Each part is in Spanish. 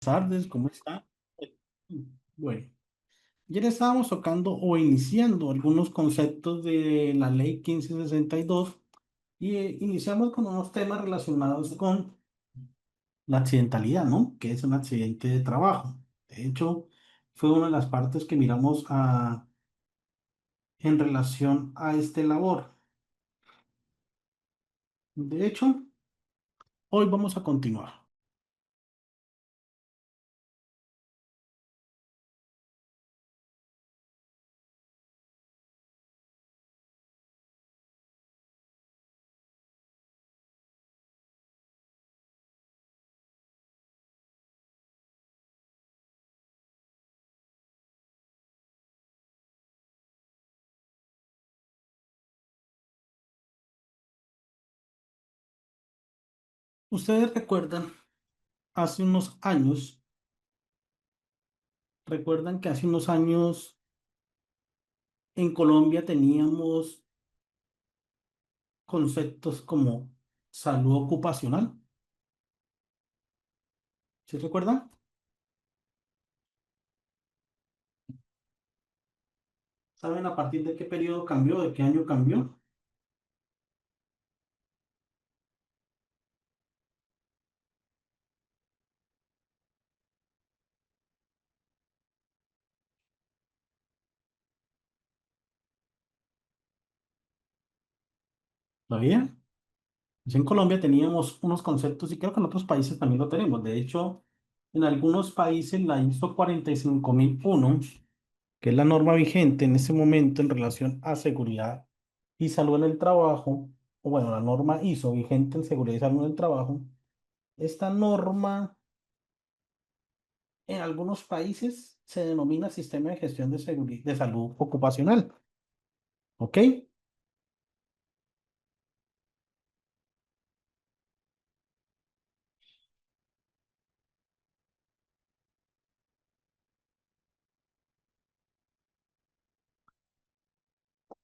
Tardes, ¿cómo está? Bueno, ayer estábamos tocando o iniciando algunos conceptos de la ley 1562 y iniciamos con unos temas relacionados con la accidentalidad, ¿no? Que es un accidente de trabajo. De hecho, fue una de las partes que miramos en relación a este labor. De hecho, hoy vamos a continuar. Ustedes recuerdan que hace unos años en Colombia teníamos conceptos como salud ocupacional. ¿Sí recuerdan? ¿Saben a partir de qué periodo cambió, de qué año cambió? ¿Todavía? Pues en Colombia teníamos unos conceptos y creo que en otros países también lo tenemos. De hecho, en algunos países la ISO 45001, que es la norma vigente en este momento en relación a seguridad y salud en el trabajo, o bueno, la norma ISO vigente en seguridad y salud en el trabajo, esta norma en algunos países se denomina Sistema de Gestión de de Salud Ocupacional. ¿Ok?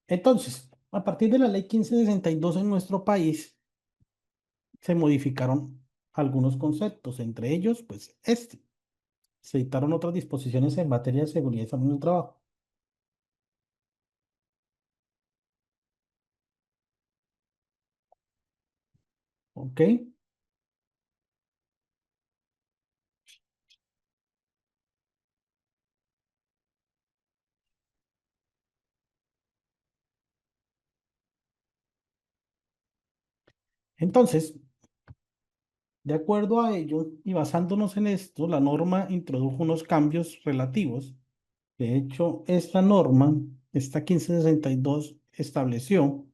Entonces, a partir de la ley 1562 en nuestro país, se modificaron algunos conceptos, entre ellos, pues este. Se dictaron otras disposiciones en materia de seguridad y salud en el trabajo. ¿Ok? Entonces, de acuerdo a ello y basándonos en esto, la norma introdujo unos cambios relativos. De hecho, esta norma, esta 1562, estableció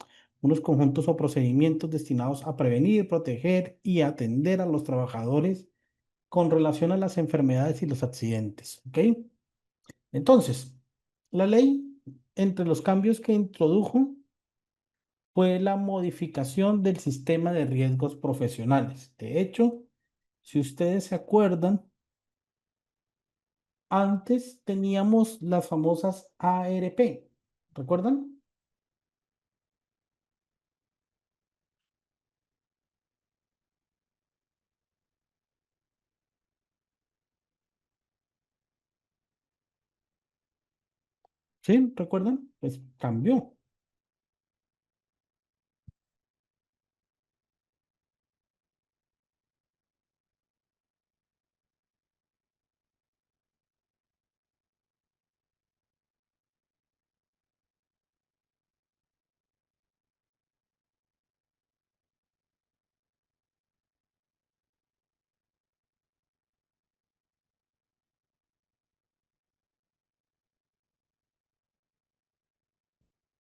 unos conjuntos o procedimientos destinados a prevenir, proteger y atender a los trabajadores con relación a las enfermedades y los accidentes. ¿Ok? Entonces, la ley, entre los cambios que introdujo, fue la modificación del sistema de riesgos profesionales. De hecho, si ustedes se acuerdan, antes teníamos las famosas ARP. ¿Recuerdan? ¿Sí? ¿Recuerdan? Pues cambió.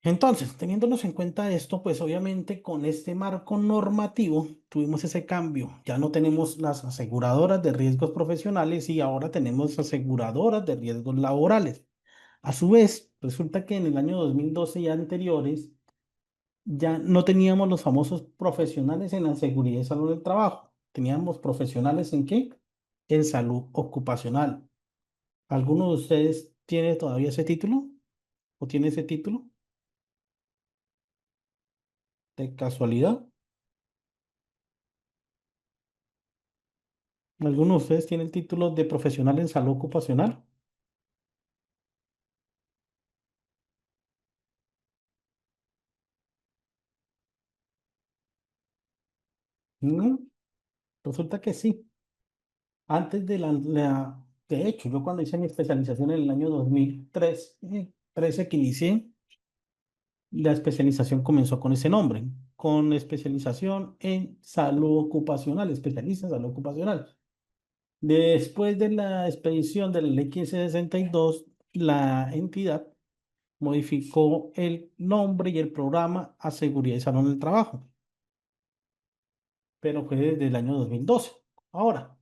Entonces, teniéndonos en cuenta esto, pues obviamente con este marco normativo tuvimos ese cambio. Ya no tenemos las aseguradoras de riesgos profesionales y ahora tenemos aseguradoras de riesgos laborales. A su vez, resulta que en el año 2012 y anteriores ya no teníamos los famosos profesionales en la seguridad y salud del trabajo. Teníamos profesionales en qué? En salud ocupacional. ¿Alguno de ustedes tiene todavía ese título o tiene ese título de casualidad? ¿Alguno de ustedes tiene el título de profesional en salud ocupacional? No, resulta que sí. Antes de hecho, yo cuando hice mi especialización en el año 2003, 13 que inicié, la especialización comenzó con ese nombre, con especialización en salud ocupacional, especialista en salud ocupacional. Después de la expedición de la ley 1562, la entidad modificó el nombre y el programa a Seguridad y Salud en el Trabajo, pero fue desde el año 2012. Ahora,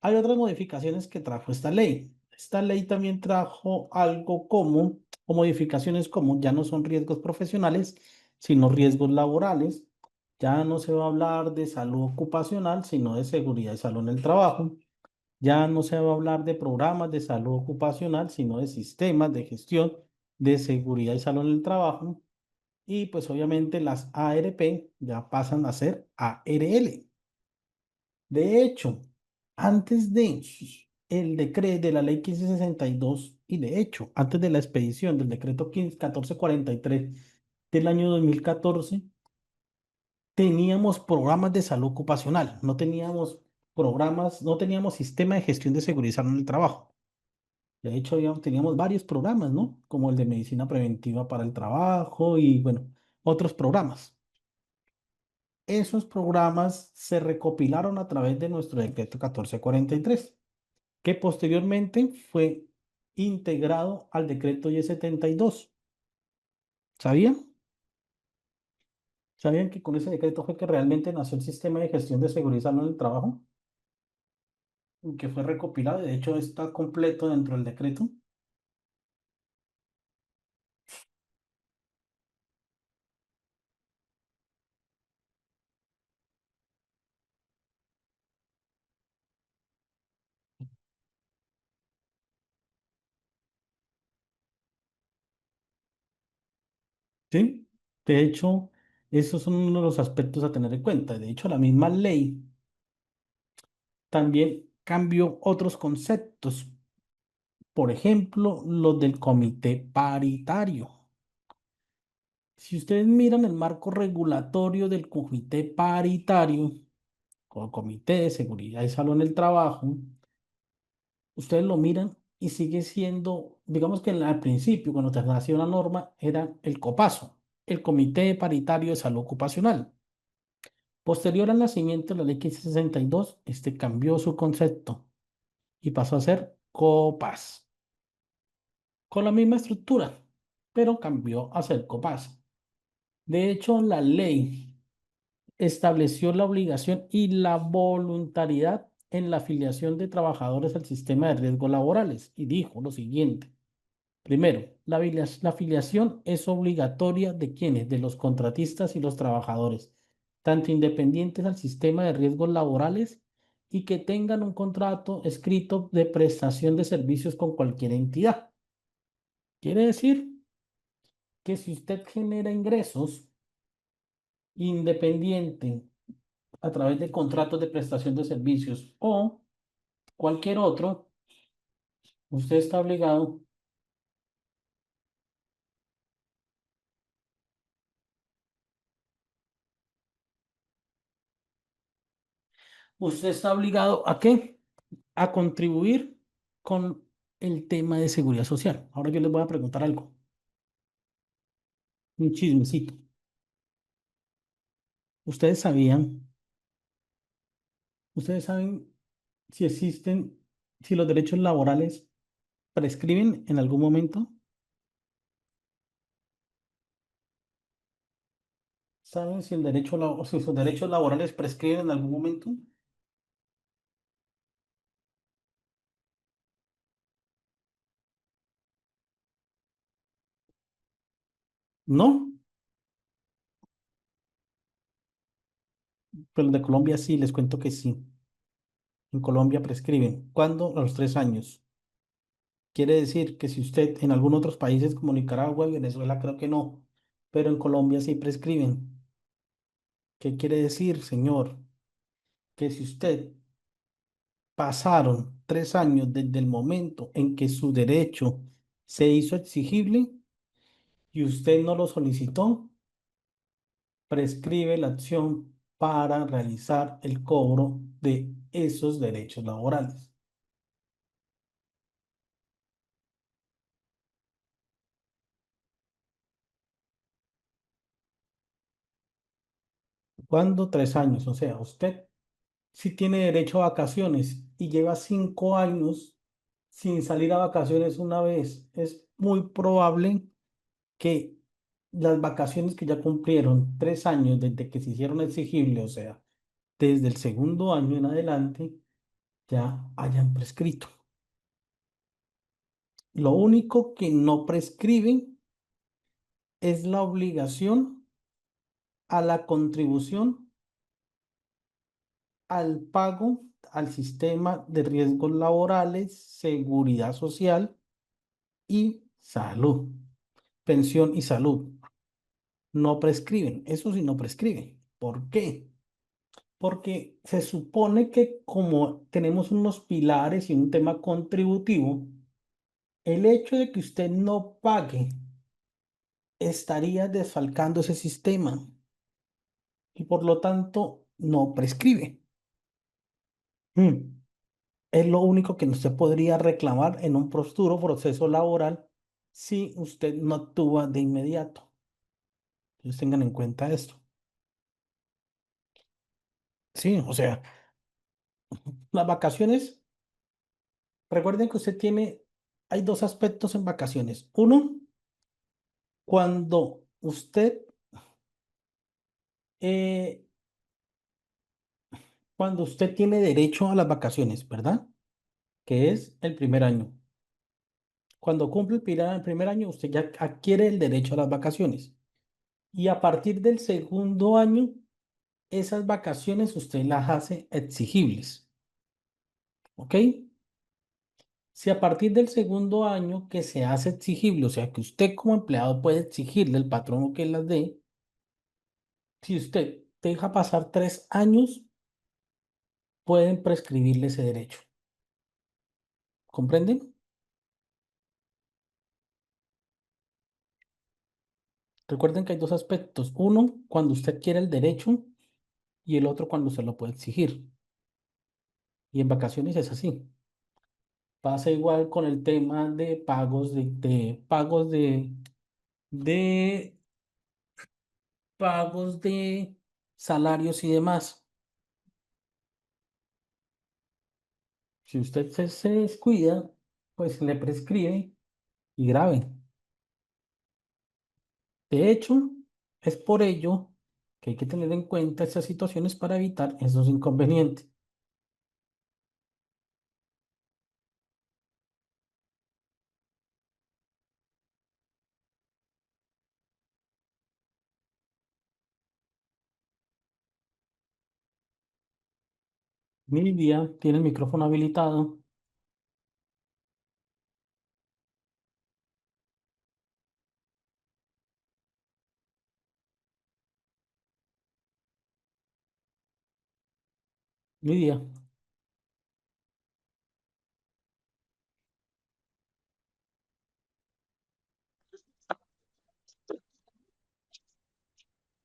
hay otras modificaciones que trajo esta ley. Esta ley también trajo algo como, o modificaciones como, ya no son riesgos profesionales, sino riesgos laborales. Ya no se va a hablar de salud ocupacional, sino de seguridad y salud en el trabajo. Ya no se va a hablar de programas de salud ocupacional, sino de sistemas de gestión de seguridad y salud en el trabajo. Y pues obviamente las ARP ya pasan a ser ARL. De hecho, antes de el decreto de la ley 1562 y de hecho, antes de la expedición del decreto 1443 del año 2014, teníamos programas de salud ocupacional, no teníamos programas, no teníamos sistema de gestión de seguridad y salud en el trabajo. De hecho, teníamos varios programas, ¿no? Como el de medicina preventiva para el trabajo y, bueno, otros programas. Esos programas se recopilaron a través de nuestro decreto 1443, que posteriormente fue integrado al decreto 1072. ¿Sabían? ¿Sabían que con ese decreto fue que realmente nació el sistema de gestión de seguridad y salud en el trabajo? Y que fue recopilado, y de hecho está completo dentro del decreto. ¿Sí? De hecho, esos son uno de los aspectos a tener en cuenta. De hecho, la misma ley también cambió otros conceptos. Por ejemplo, los del comité paritario. Si ustedes miran el marco regulatorio del comité paritario o comité de seguridad y salud en el trabajo, ustedes lo miran y sigue siendo, digamos que al principio, cuando te nació la norma, era el COPASO, el Comité Paritario de Salud Ocupacional. Posterior al nacimiento de la ley 1562, este cambió su concepto y pasó a ser COPAS, con la misma estructura, pero cambió a ser COPAS. De hecho, la ley estableció la obligación y la voluntariedad en la afiliación de trabajadores al sistema de riesgos laborales y dijo lo siguiente. Primero, la afiliación es obligatoria de quienes, de los contratistas y los trabajadores, tanto independientes al sistema de riesgos laborales y que tengan un contrato escrito de prestación de servicios con cualquier entidad. Quiere decir que si usted genera ingresos independiente a través de contratos de prestación de servicios o cualquier otro, usted está obligado ¿a qué? A contribuir con el tema de seguridad social. Ahora yo les voy a preguntar algo, un chismecito. ¿Ustedes sabían, ustedes saben si existen, si los derechos laborales prescriben en algún momento? ¿Saben si si sus derechos laborales prescriben en algún momento? No, pero de Colombia sí, les cuento que sí. En Colombia prescriben. ¿Cuándo? A los 3 años. Quiere decir que si usted en algunos otros países como Nicaragua y Venezuela creo que no, pero en Colombia sí prescriben. ¿Qué quiere decir, señor? Que si usted pasaron 3 años desde el momento en que su derecho se hizo exigible y usted no lo solicitó, prescribe la acción para realizar el cobro de esos derechos laborales. ¿Cuándo? 3 años. O sea, usted si tiene derecho a vacaciones y lleva 5 años sin salir a vacaciones una vez, es muy probable que las vacaciones que ya cumplieron 3 años desde que se hicieron exigibles, o sea, desde el segundo año en adelante, ya hayan prescrito. Lo único que no prescribe es la obligación a la contribución al pago al sistema de riesgos laborales, seguridad social y salud, pensión y salud. No prescriben, eso sí no prescriben. ¿Por qué? Porque se supone que como tenemos unos pilares y un tema contributivo, el hecho de que usted no pague estaría desfalcando ese sistema y por lo tanto no prescribe. Mm. Es lo único que no se podría reclamar en un futuro proceso laboral si usted no actúa de inmediato. Entonces tengan en cuenta esto. Sí, o sea, las vacaciones, recuerden que usted tiene, hay dos aspectos en vacaciones. Uno, cuando eh, cuando usted tiene derecho a las vacaciones, ¿verdad? Que es el primer año. Cuando cumple el primer año, usted ya adquiere el derecho a las vacaciones. Y a partir del segundo año, esas vacaciones usted las hace exigibles, ¿ok? Si a partir del segundo año que se hace exigible, o sea que usted como empleado puede exigirle al patrón que las dé, si usted deja pasar 3 años, pueden prescribirle ese derecho. ¿Comprenden? Recuerden que hay dos aspectos. Uno, cuando usted quiere el derecho y el otro cuando se lo puede exigir. Y en vacaciones es así. Pasa igual con el tema de pagos de pagos de salarios y demás. Si usted se descuida, pues le prescribe y grave. De hecho, es por ello que hay que tener en cuenta estas situaciones para evitar esos inconvenientes. Nidia tiene el micrófono habilitado. Nidia,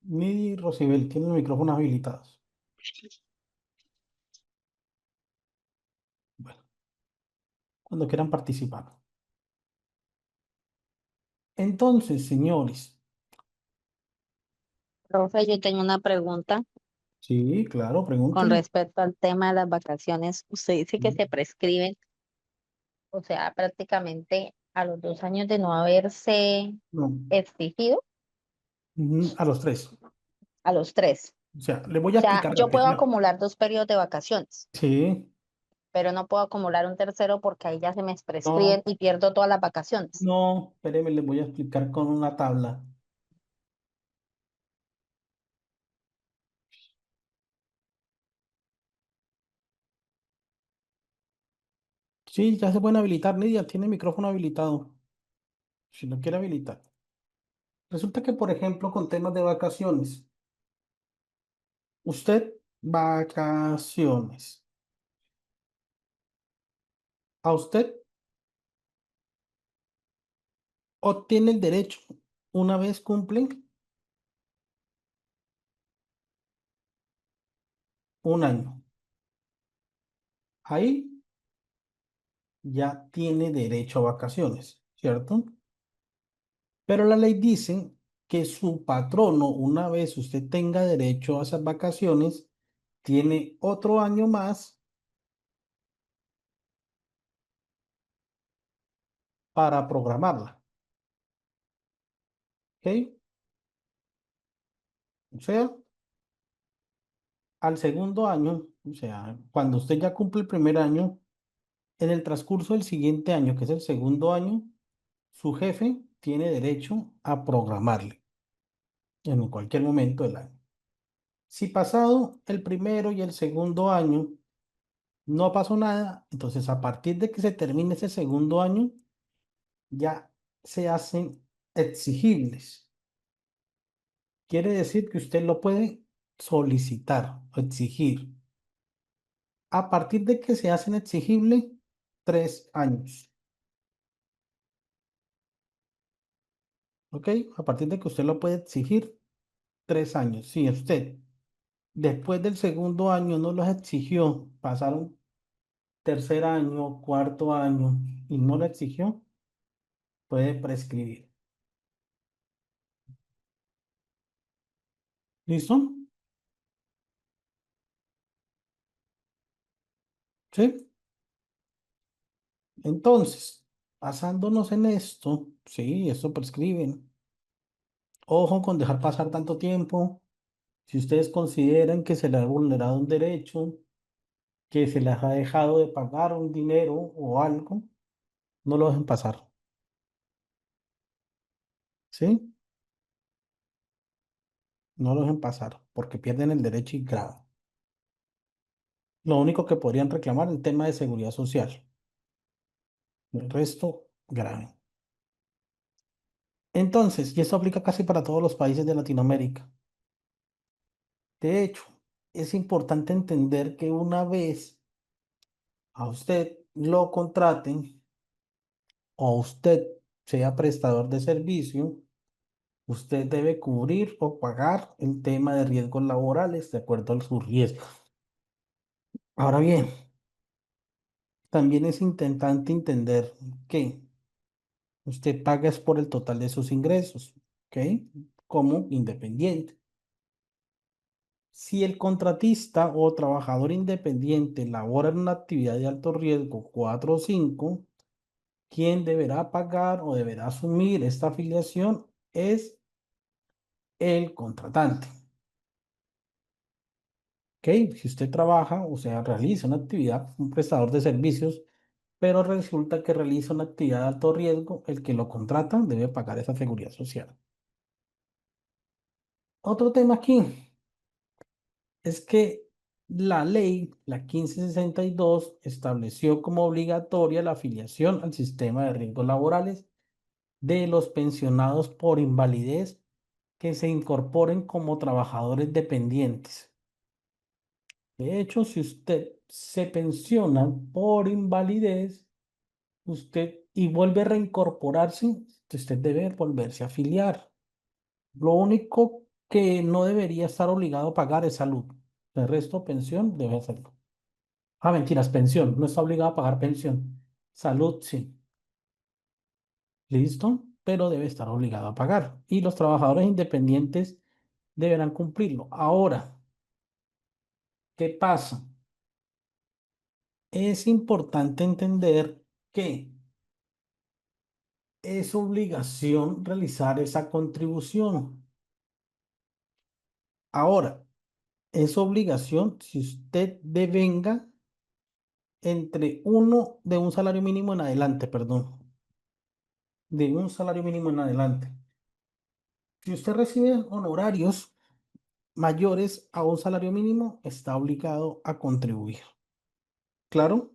Nidia y Rosibel tienen el micrófono habilitados. Bueno, cuando quieran participar. Entonces, señores, Profe, yo tengo una pregunta sí, claro, con pregunten. respecto al tema de las vacaciones. Usted dice que se prescriben, o sea, prácticamente a los 2 años de no haberse No, exigido, a los tres. a los 3. O sea, le voy O a sea, explicar yo rápido. puedo acumular 2 periodos de vacaciones, Sí, pero no puedo acumular un tercero porque ahí ya se me prescriben no, y pierdo todas las vacaciones. no, espéreme, le voy a explicar con una tabla. Sí, ya se pueden habilitar. Nidia tiene el micrófono habilitado, si lo quiere habilitar. Resulta que, por ejemplo, con temas de vacaciones, usted, vacaciones. a usted obtiene el derecho una vez cumplen un año. Ahí ya tiene derecho a vacaciones, ¿cierto? Pero la ley dice que su patrono, una vez usted tenga derecho a esas vacaciones, tiene otro año más para programarla, ¿ok? O sea, al segundo año, o sea, cuando usted ya cumple el primer año, en el transcurso del siguiente año, que es el segundo año, su jefe tiene derecho a programarle en cualquier momento del año. Si pasado el primero y el segundo año no pasó nada, entonces a partir de que se termine ese segundo año, ya se hacen exigibles. Quiere decir que usted lo puede solicitar o exigir. A partir de que se hacen exigibles, 3 años. ¿Ok? A partir de que usted lo puede exigir, 3 años. Si usted después del segundo año no los exigió, pasaron tercer año, cuarto año y no lo exigió, puede prescribir. ¿Listo? ¿Sí? Entonces, basándonos en esto, sí, esto prescriben. Ojo con dejar pasar tanto tiempo. Si ustedes consideran que se les ha vulnerado un derecho, que se les ha dejado de pagar un dinero o algo, no lo dejen pasar. ¿Sí? No lo dejen pasar porque pierden el derecho y grave. Lo único que podrían reclamar es el tema de seguridad social. El resto, grave. Entonces, y esto aplica casi para todos los países de Latinoamérica. De hecho, es importante entender que una vez a usted lo contraten o usted sea prestador de servicio, usted debe cubrir o pagar el tema de riesgos laborales de acuerdo a sus riesgos. Ahora bien, también es importante entender que usted paga es por el total de sus ingresos, ¿ok? Como independiente. Si el contratista o trabajador independiente labora en una actividad de alto riesgo 4 o 5, quien deberá pagar o deberá asumir esta afiliación es el contratante. ¿Ok? Si usted trabaja, o sea, realiza una actividad, un prestador de servicios, pero resulta que realiza una actividad de alto riesgo, el que lo contrata debe pagar esa seguridad social. Otro tema aquí es que la ley, la 1562, estableció como obligatoria la afiliación al sistema de riesgos laborales de los pensionados por invalidez que se incorporen como trabajadores dependientes. De hecho, si usted se pensiona por invalidez, usted y vuelve a reincorporarse, usted debe volverse a afiliar. Lo único que no debería estar obligado a pagar es salud. El resto, pensión, debe hacerlo. Ah, mentiras, pensión. No está obligado a pagar pensión. Salud, sí. Listo, pero debe estar obligado a pagar. Y los trabajadores independientes deberán cumplirlo. Ahora, ¿qué pasa? Es importante entender que es obligación realizar esa contribución. Ahora, es obligación si usted devenga entre uno de un salario mínimo en adelante, perdón, de un salario mínimo en adelante. Si usted recibe honorarios mayores a un salario mínimo, está obligado a contribuir. ¿Claro?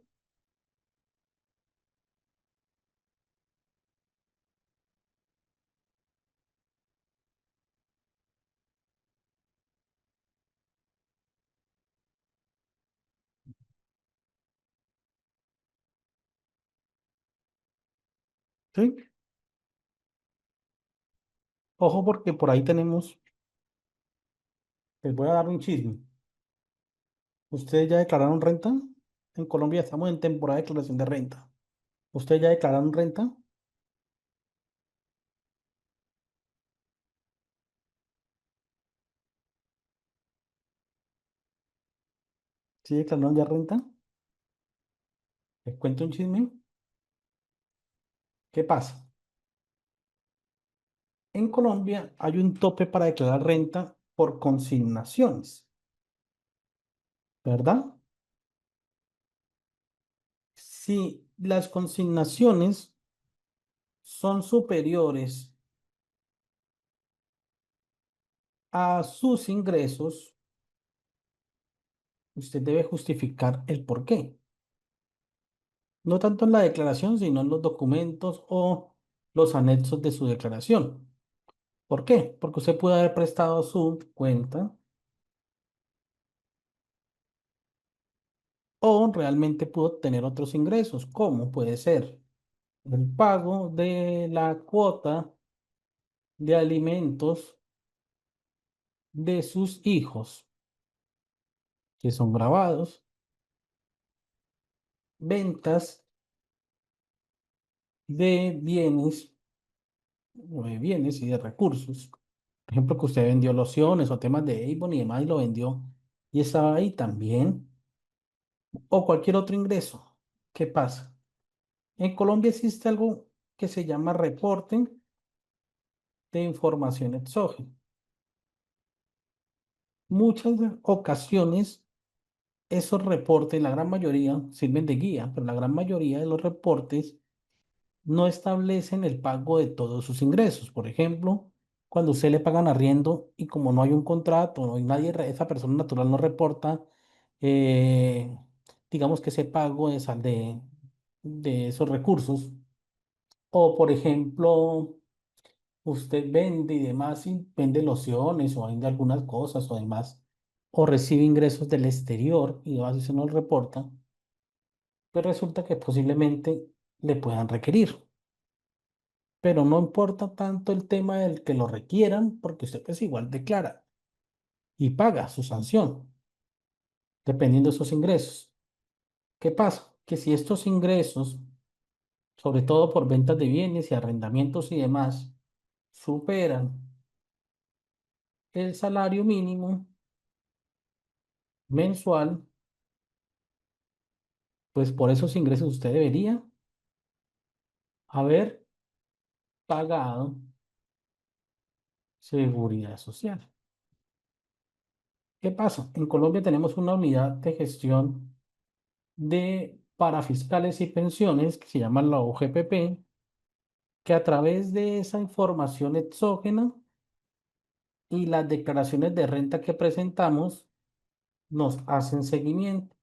¿Sí? Ojo porque por ahí tenemos, les voy a dar un chisme. ¿Ustedes ya declararon renta? En Colombia estamos en temporada de declaración de renta. ¿Ustedes ya declararon renta? ¿Sí declararon ya renta? Les cuento un chisme. ¿Qué pasa? En Colombia hay un tope para declarar renta por consignaciones, ¿verdad? Si las consignaciones son superiores a sus ingresos, usted debe justificar el por qué. No tanto en la declaración, sino en los documentos o los anexos de su declaración. ¿Por qué? Porque usted puede haber prestado su cuenta o realmente pudo tener otros ingresos, como puede ser el pago de la cuota de alimentos de sus hijos, que son grabados, ventas de bienes, o de bienes y de recursos. Por ejemplo, que usted vendió lociones o temas de Avon y demás y lo vendió y estaba ahí también. O cualquier otro ingreso. ¿Qué pasa? En Colombia existe algo que se llama reporte de información exógena. Muchas ocasiones esos reportes, la gran mayoría, sirven de guía, pero la gran mayoría de los reportes no establecen el pago de todos sus ingresos. Por ejemplo, cuando usted le pagan arriendo y como no hay un contrato, no hay nadie, esa persona natural no reporta, eh, digamos que ese pago de esos recursos. O por ejemplo, usted vende y demás, y vende lociones o vende algunas cosas o demás, o recibe ingresos del exterior y demás, y se no lo reporta, pues resulta que posiblemente le puedan requerir. Pero no importa tanto el tema del que lo requieran, porque usted pues igual declara y paga su sanción, dependiendo de sus ingresos. ¿Qué pasa? Que si estos ingresos, sobre todo por ventas de bienes y arrendamientos y demás, superan el salario mínimo mensual, pues por esos ingresos usted debería haber pagado seguridad social. ¿Qué pasa? En Colombia tenemos una unidad de gestión de parafiscales y pensiones que se llama la OGPP, que a través de esa información exógena y las declaraciones de renta que presentamos nos hacen seguimiento.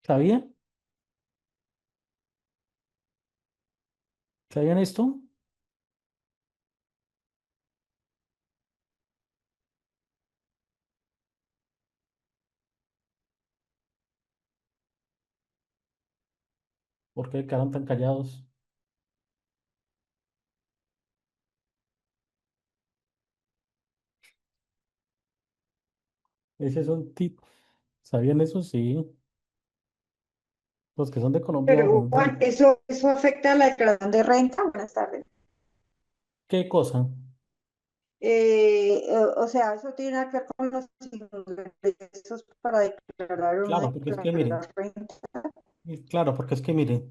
¿Sabía? ¿Sabían esto? ¿Por qué quedaron tan callados? Ese es un tip. ¿Sabían eso? Sí. Los que son de Colombia Pero preguntan, Juan, ¿eso afecta a la declaración de renta? Buenas tardes. ¿qué cosa? O sea, eso tiene nada que ver con los ingresos para declarar o no Claro, porque es que mire, declarar renta. claro, porque es que mire,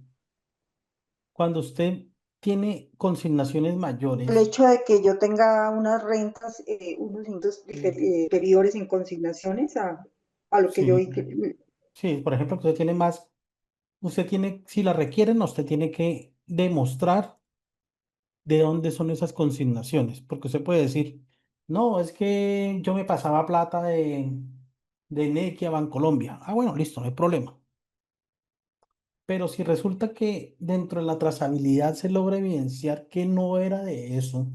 cuando usted tiene consignaciones El mayores, hecho de que yo tenga unas rentas, unos ingresos mm, inferiores en consignaciones a lo que yo sí, vi que... sí, por ejemplo, que usted tiene más, usted tiene, si la requieren, usted tiene que demostrar de dónde son esas consignaciones, porque usted puede decir, no, es que yo me pasaba plata de Nequi a Bancolombia. Ah, bueno, listo, no hay problema. Pero si resulta que dentro de la trazabilidad se logra evidenciar que no era de eso,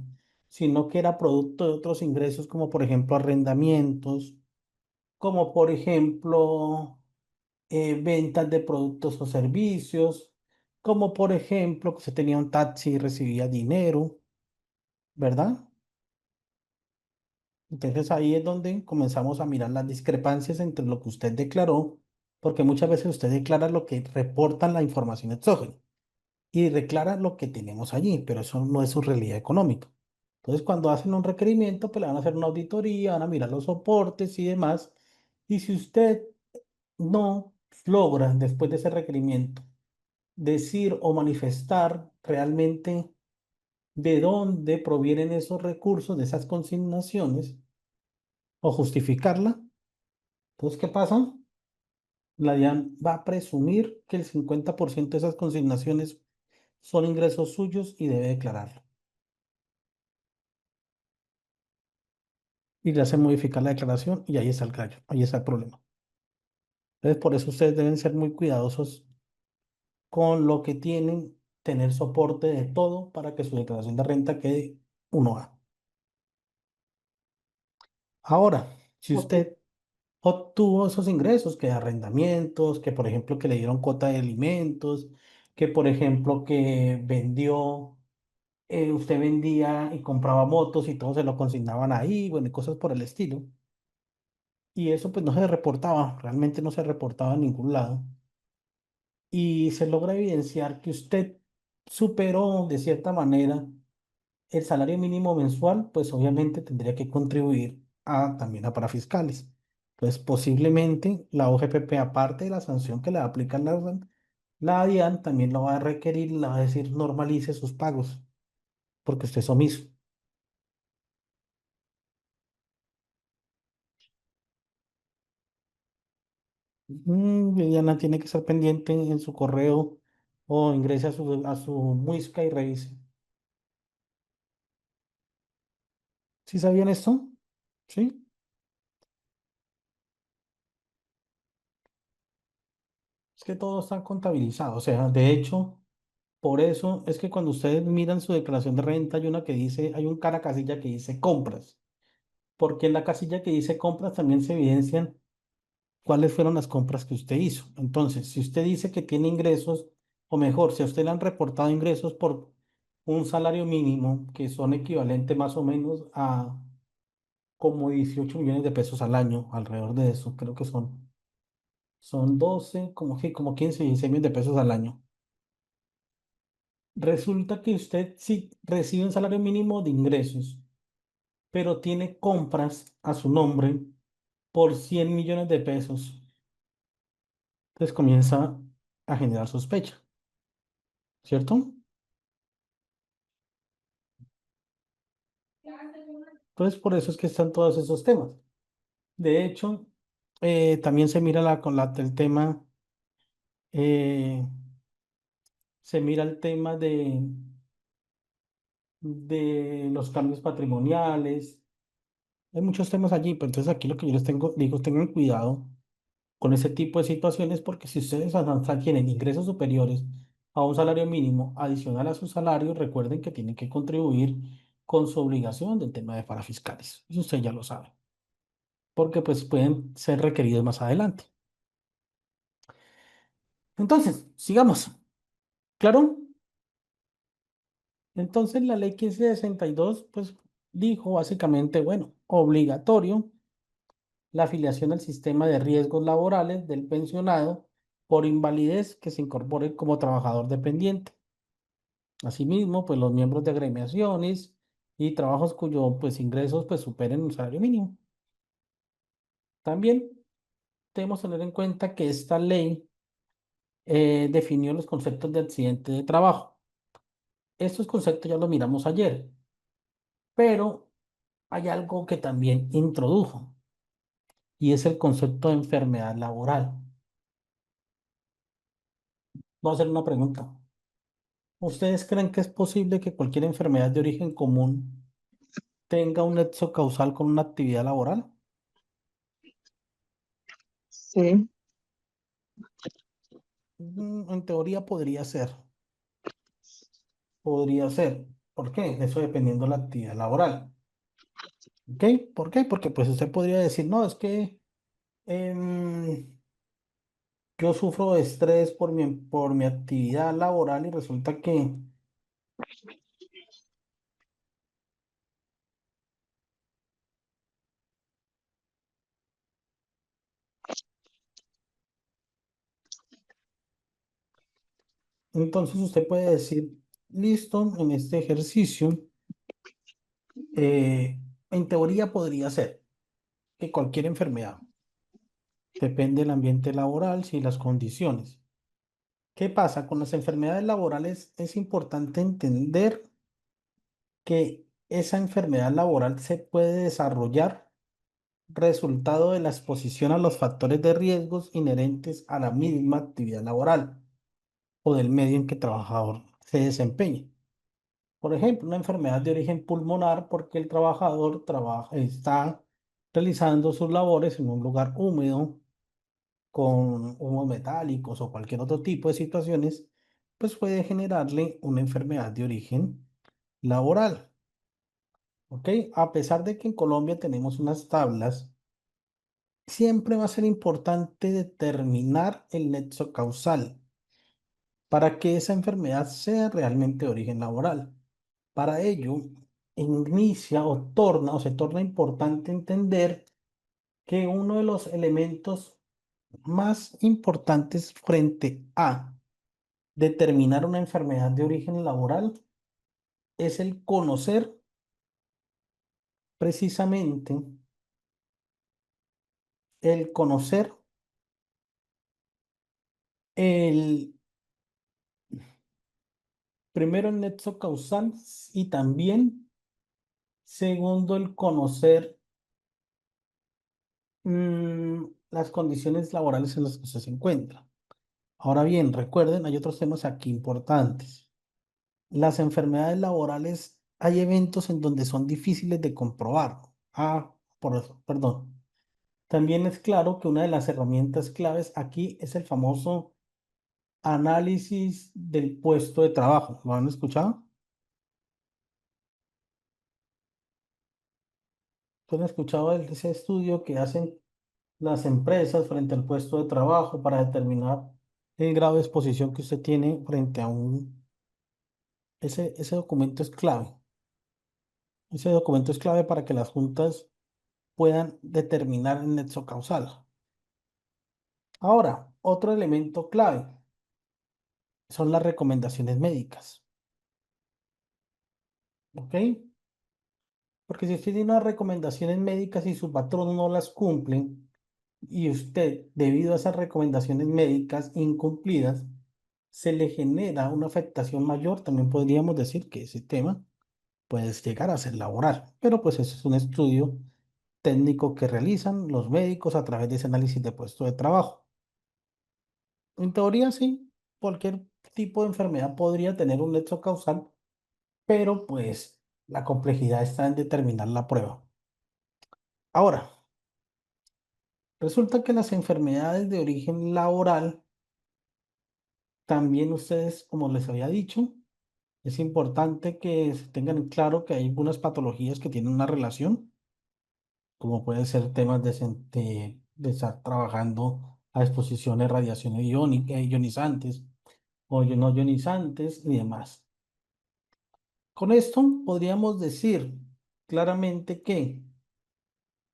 sino que era producto de otros ingresos, como por ejemplo arrendamientos, como por ejemplo ventas de productos o servicios, como por ejemplo que se tenía un taxi y recibía dinero, ¿verdad? Entonces ahí es donde comenzamos a mirar las discrepancias entre lo que usted declaró, porque muchas veces usted declara lo que reportan la información exógena y declara lo que tenemos allí, pero eso no es su realidad económica. Entonces, cuando hacen un requerimiento, pues le van a hacer una auditoría, van a mirar los soportes y demás. Y si usted no logra, después de ese requerimiento, decir o manifestar realmente de dónde provienen esos recursos, de esas consignaciones, o justificarla, entonces, ¿qué pasa? La DIAN va a presumir que el 50% de esas consignaciones son ingresos suyos y debe declararlo. Y le hace modificar la declaración y ahí está el gallo, ahí está el problema. Entonces, por eso ustedes deben ser muy cuidadosos con lo que tienen, tener soporte de todo para que su declaración de renta quede 1A. Ahora, si Ok. usted obtuvo esos ingresos, que de arrendamientos, que por ejemplo que le dieron cuota de alimentos, que por ejemplo que vendió, usted vendía y compraba motos y todo se lo consignaban ahí, bueno, y cosas por el estilo. Y eso pues no se reportaba, realmente no se reportaba en ningún lado. Y se logra evidenciar que usted superó de cierta manera el salario mínimo mensual, pues obviamente tendría que contribuir también a parafiscales. Entonces, posiblemente la OGPP, aparte de la sanción que le aplica la DIAN, también lo va a requerir, le va a decir normalice sus pagos, porque usted es omiso. Diana tiene que estar pendiente en su correo o ingrese a su Muisca y revise. ¿Sí sabían esto? Sí. Es que todo está contabilizado. O sea, de hecho, por eso es que cuando ustedes miran su declaración de renta, hay una que dice, hay un cara casilla que dice compras, porque en la casilla que dice compras también se evidencian cuáles fueron las compras que usted hizo. Entonces, si usted dice que tiene ingresos, o mejor, si a usted le han reportado ingresos por un salario mínimo, que son equivalentes más o menos a como 18 millones de pesos al año, alrededor de eso, creo que son 12 como 15 16 millones de pesos al año. Resulta que usted sí recibe un salario mínimo de ingresos, pero tiene compras a su nombre por 100 millones de pesos. Entonces comienza a generar sospecha, ¿cierto? Entonces por eso es que están todos esos temas. De hecho, también se mira el tema, eh, se mira el tema de los cambios patrimoniales. Hay muchos temas allí, pero entonces aquí lo que yo les digo, tengan cuidado con ese tipo de situaciones, porque si ustedes tienen ingresos superiores a un salario mínimo adicional a su salario, recuerden que tienen que contribuir con su obligación del tema de parafiscales. Eso usted ya lo sabe, porque pues pueden ser requeridos más adelante. Entonces, sigamos. ¿Claro? Entonces la ley 1562 pues dijo básicamente, bueno, obligatorio la afiliación al sistema de riesgos laborales del pensionado por invalidez que se incorpore como trabajador dependiente. Asimismo, pues los miembros de agremiaciones y trabajos cuyos pues ingresos pues superen un salario mínimo. También debemos tener en cuenta que esta ley definió los conceptos de accidente de trabajo. Estos conceptos ya los miramos ayer, pero hay algo que también introdujo y es el concepto de enfermedad laboral. Voy a hacer una pregunta. ¿Ustedes creen que es posible que cualquier enfermedad de origen común tenga un nexo causal con una actividad laboral? Sí. En teoría podría ser. ¿Por qué? Eso dependiendo de la actividad laboral. ¿Ok? ¿Por qué? Porque pues usted podría decir, no, es que Em, yo sufro de estrés por mi actividad laboral y resulta que entonces usted puede decir, listo, en este ejercicio, eh, en teoría podría ser que cualquier enfermedad, depende del ambiente laboral, y las condiciones. ¿Qué pasa? Con las enfermedades laborales es importante entender que esa enfermedad laboral se puede desarrollar resultado de la exposición a los factores de riesgos inherentes a la misma actividad laboral o del medio en que el trabajador se desempeña. Por ejemplo, una enfermedad de origen pulmonar porque el trabajador está realizando sus labores en un lugar húmedo con humos metálicos o cualquier otro tipo de situaciones, pues puede generarle una enfermedad de origen laboral. ¿Ok? A pesar de que en Colombia tenemos unas tablas, siempre va a ser importante determinar el nexo causal para que esa enfermedad sea realmente de origen laboral. Para ello, inicia o se torna importante entender que uno de los elementos más importantes frente a determinar una enfermedad de origen laboral es el conocer precisamente, el conocer el primero el nexo causal y también segundo el conocer las condiciones laborales en las que usted se encuentra. Ahora bien, recuerden, hay otros temas aquí importantes. Las enfermedades laborales, hay eventos en donde son difíciles de comprobar. Por eso, perdón. También es claro que una de las herramientas claves aquí es el famoso análisis del puesto de trabajo. ¿Lo han escuchado? ¿Han escuchado ese estudio que hacen las empresas frente al puesto de trabajo para determinar el grado de exposición que usted tiene frente a un... ese documento es clave. Ese documento es clave para que las juntas puedan determinar el nexo causal. Ahora, otro elemento clave son las recomendaciones médicas. ¿Ok? Porque si usted tiene unas recomendaciones médicas y su patrón no las cumple y usted, debido a esas recomendaciones médicas incumplidas, se le genera una afectación mayor, también podríamos decir que ese tema puede llegar a ser laboral. Pero pues eso es un estudio técnico que realizan los médicos a través de ese análisis de puesto de trabajo. En teoría, sí, cualquier tipo de enfermedad podría tener un nexo causal, pero pues la complejidad está en determinar la prueba. Ahora, resulta que las enfermedades de origen laboral, también ustedes, como les había dicho, es importante que tengan claro que hay algunas patologías que tienen una relación, como pueden ser temas de estar trabajando a exposiciones radiaciones ionizantes o no ionizantes y demás. Con esto podríamos decir claramente que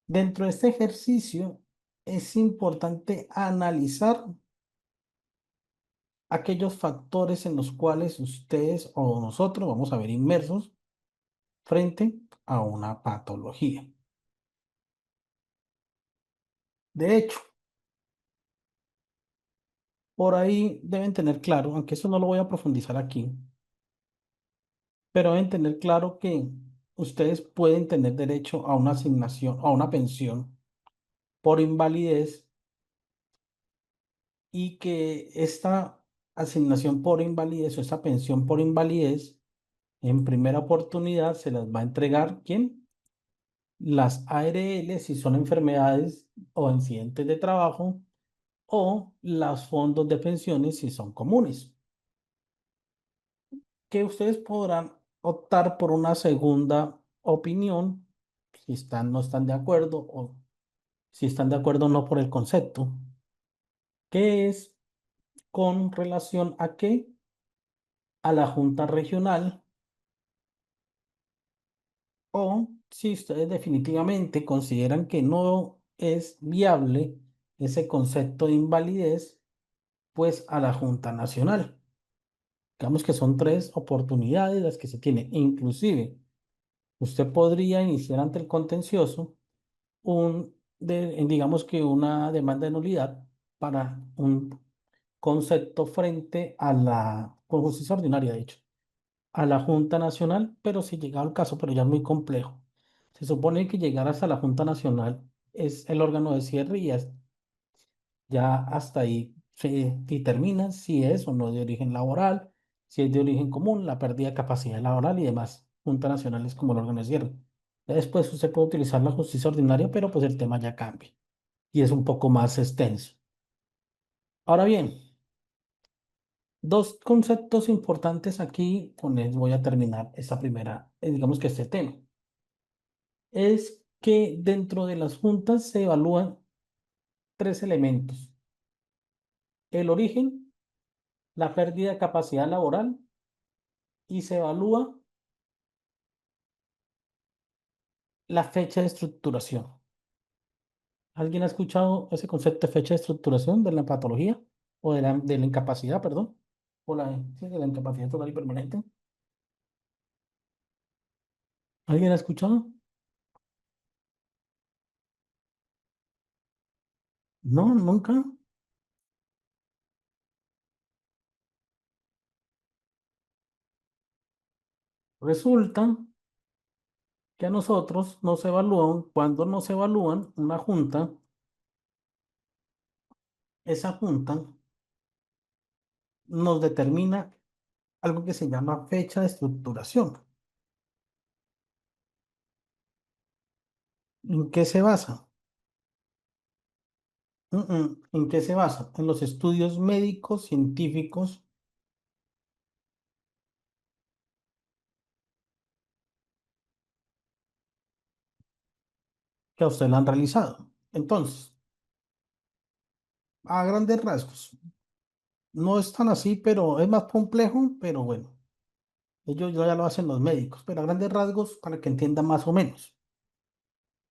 dentro de este ejercicio es importante analizar aquellos factores en los cuales ustedes o nosotros vamos a ver inmersos frente a una patología. De hecho, por ahí deben tener claro, aunque eso no lo voy a profundizar aquí, pero deben tener claro que ustedes pueden tener derecho a una asignación, a una pensión por invalidez y que esta asignación por invalidez o esta pensión por invalidez en primera oportunidad se las va a entregar ¿quién? Las ARL si son enfermedades o incidentes de trabajo o los fondos de pensiones si son comunes, que ustedes podrán optar por una segunda opinión si no están de acuerdo o si están de acuerdo o no por el concepto, que es con relación a qué, a la Junta Regional, o si ustedes definitivamente consideran que no es viable ese concepto de invalidez, pues a la Junta Nacional. Digamos que son tres oportunidades las que se tienen. Inclusive, usted podría iniciar ante el contencioso digamos que una demanda de nulidad para un concepto frente a con justicia ordinaria, de hecho, a la Junta Nacional, pero si llega al caso, pero ya es muy complejo. Se supone que llegar hasta la Junta Nacional es el órgano de cierre y ya hasta ahí se determina si es o no de origen laboral, si es de origen común, la pérdida de capacidad laboral y demás. Junta Nacional es como el órgano de cierre. Ya después usted puede utilizar la justicia ordinaria, pero pues el tema ya cambia y es un poco más extenso. Ahora bien, dos conceptos importantes aquí, con él voy a terminar esta primera, digamos que este tema, es que dentro de las juntas se evalúan tres elementos: el origen, la pérdida de capacidad laboral y se evalúa la fecha de estructuración. ¿Alguien ha escuchado ese concepto de fecha de estructuración de la patología o de la incapacidad, perdón? Sí, de la incapacidad total y permanente. ¿Alguien ha escuchado? No, nunca. Resulta que a nosotros nos evalúan, cuando nos evalúan una junta, esa junta nos determina algo que se llama fecha de estructuración. ¿En qué se basa? ¿En qué se basa? En los estudios médicos, científicos que a usted le han realizado. Entonces, a grandes rasgos, no es tan así, pero es más complejo, pero bueno, ellos ya lo hacen los médicos, pero a grandes rasgos, para que entienda más o menos.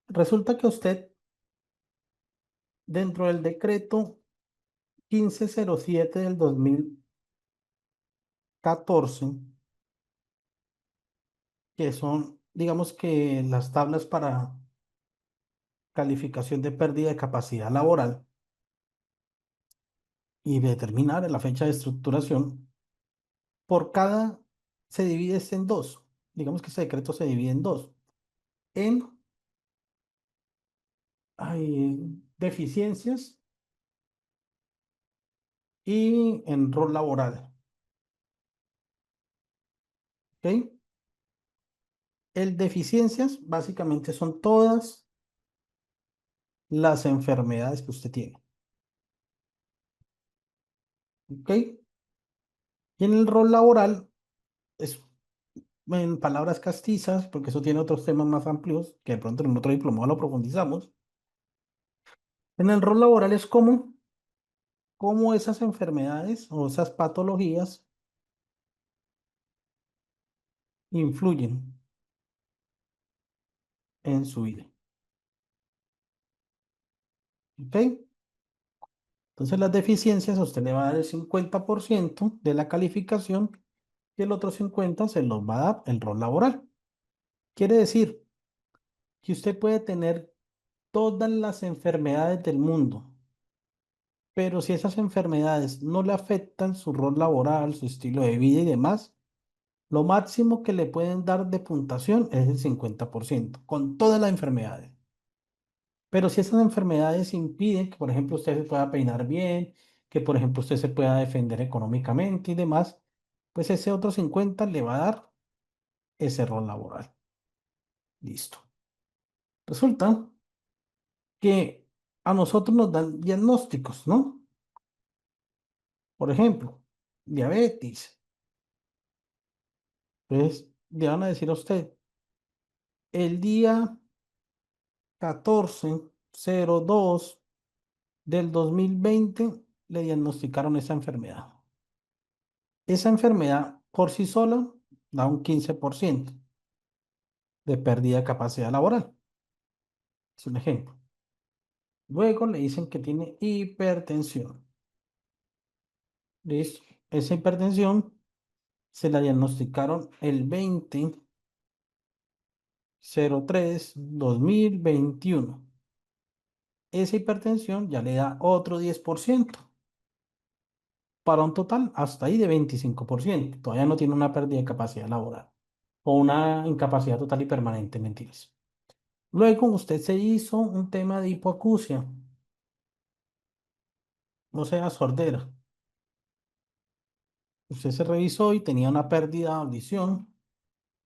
Resulta que usted, dentro del decreto 1507 del 2014, que son, digamos que las tablas para calificación de pérdida de capacidad laboral y determinar la fecha de estructuración, por cada, se divide este en dos. Digamos que ese decreto se divide en dos. En deficiencias y en rol laboral. ¿Ok? El deficiencias básicamente son todas las enfermedades que usted tiene. ¿Ok? Y en el rol laboral es en palabras castizas, porque eso tiene otros temas más amplios, que de pronto en otro diplomado lo profundizamos. En el rol laboral es cómo esas enfermedades o esas patologías influyen en su vida. ¿Ok? Entonces las deficiencias a usted le va a dar el 50% de la calificación y el otro 50% se los va a dar el rol laboral. Quiere decir que usted puede tener todas las enfermedades del mundo, pero si esas enfermedades no le afectan su rol laboral, su estilo de vida y demás, lo máximo que le pueden dar de puntuación es el 50% con todas las enfermedades. Pero si esas enfermedades impiden que, por ejemplo, usted se pueda peinar bien, que, por ejemplo, usted se pueda defender económicamente y demás, pues ese otro 50 le va a dar ese rol laboral. Listo. Resulta que a nosotros nos dan diagnósticos, ¿no? Por ejemplo, diabetes. Entonces, le van a decir a usted, el día 14 02 del 2020 le diagnosticaron esa enfermedad. Esa enfermedad por sí sola da un 15% de pérdida de capacidad laboral. Es un ejemplo. Luego le dicen que tiene hipertensión. ¿Listo? Esa hipertensión se la diagnosticaron el 20/03/2021. Esa hipertensión ya le da otro 10%, para un total hasta ahí de 25%. Todavía no tiene una pérdida de capacidad laboral o una incapacidad total y permanente, mentiras. Luego usted se hizo un tema de hipoacusia, o sea, sordera. Usted se revisó y tenía una pérdida de audición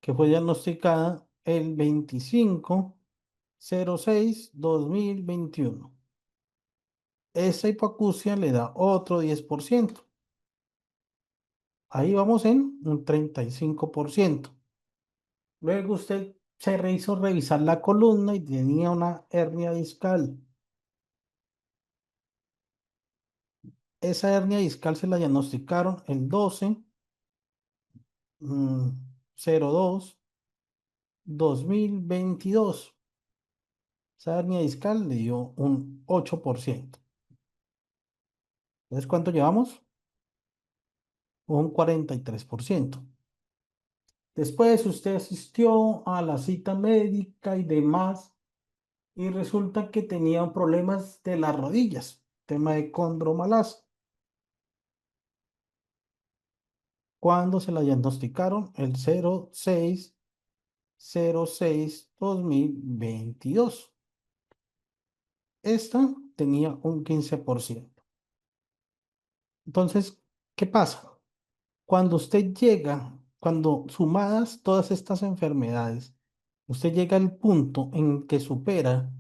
que fue diagnosticada el 25/06/2021. Esa hipoacusia le da otro 10%. Ahí vamos en un 35%. Luego usted se hizo revisar la columna y tenía una hernia discal. Esa hernia discal se la diagnosticaron el 12/02/2022. Esa hernia discal le dio un 8%. Entonces, ¿cuánto llevamos? Un 43%. Después usted asistió a la cita médica y demás, y resulta que tenía problemas de las rodillas, tema de condromalas. ¿Cuándo se la diagnosticaron? El 06/06/2022. Esta tenía un 15%. Entonces, ¿qué pasa? Cuando usted llega, cuando sumadas todas estas enfermedades, usted llega al punto en que supera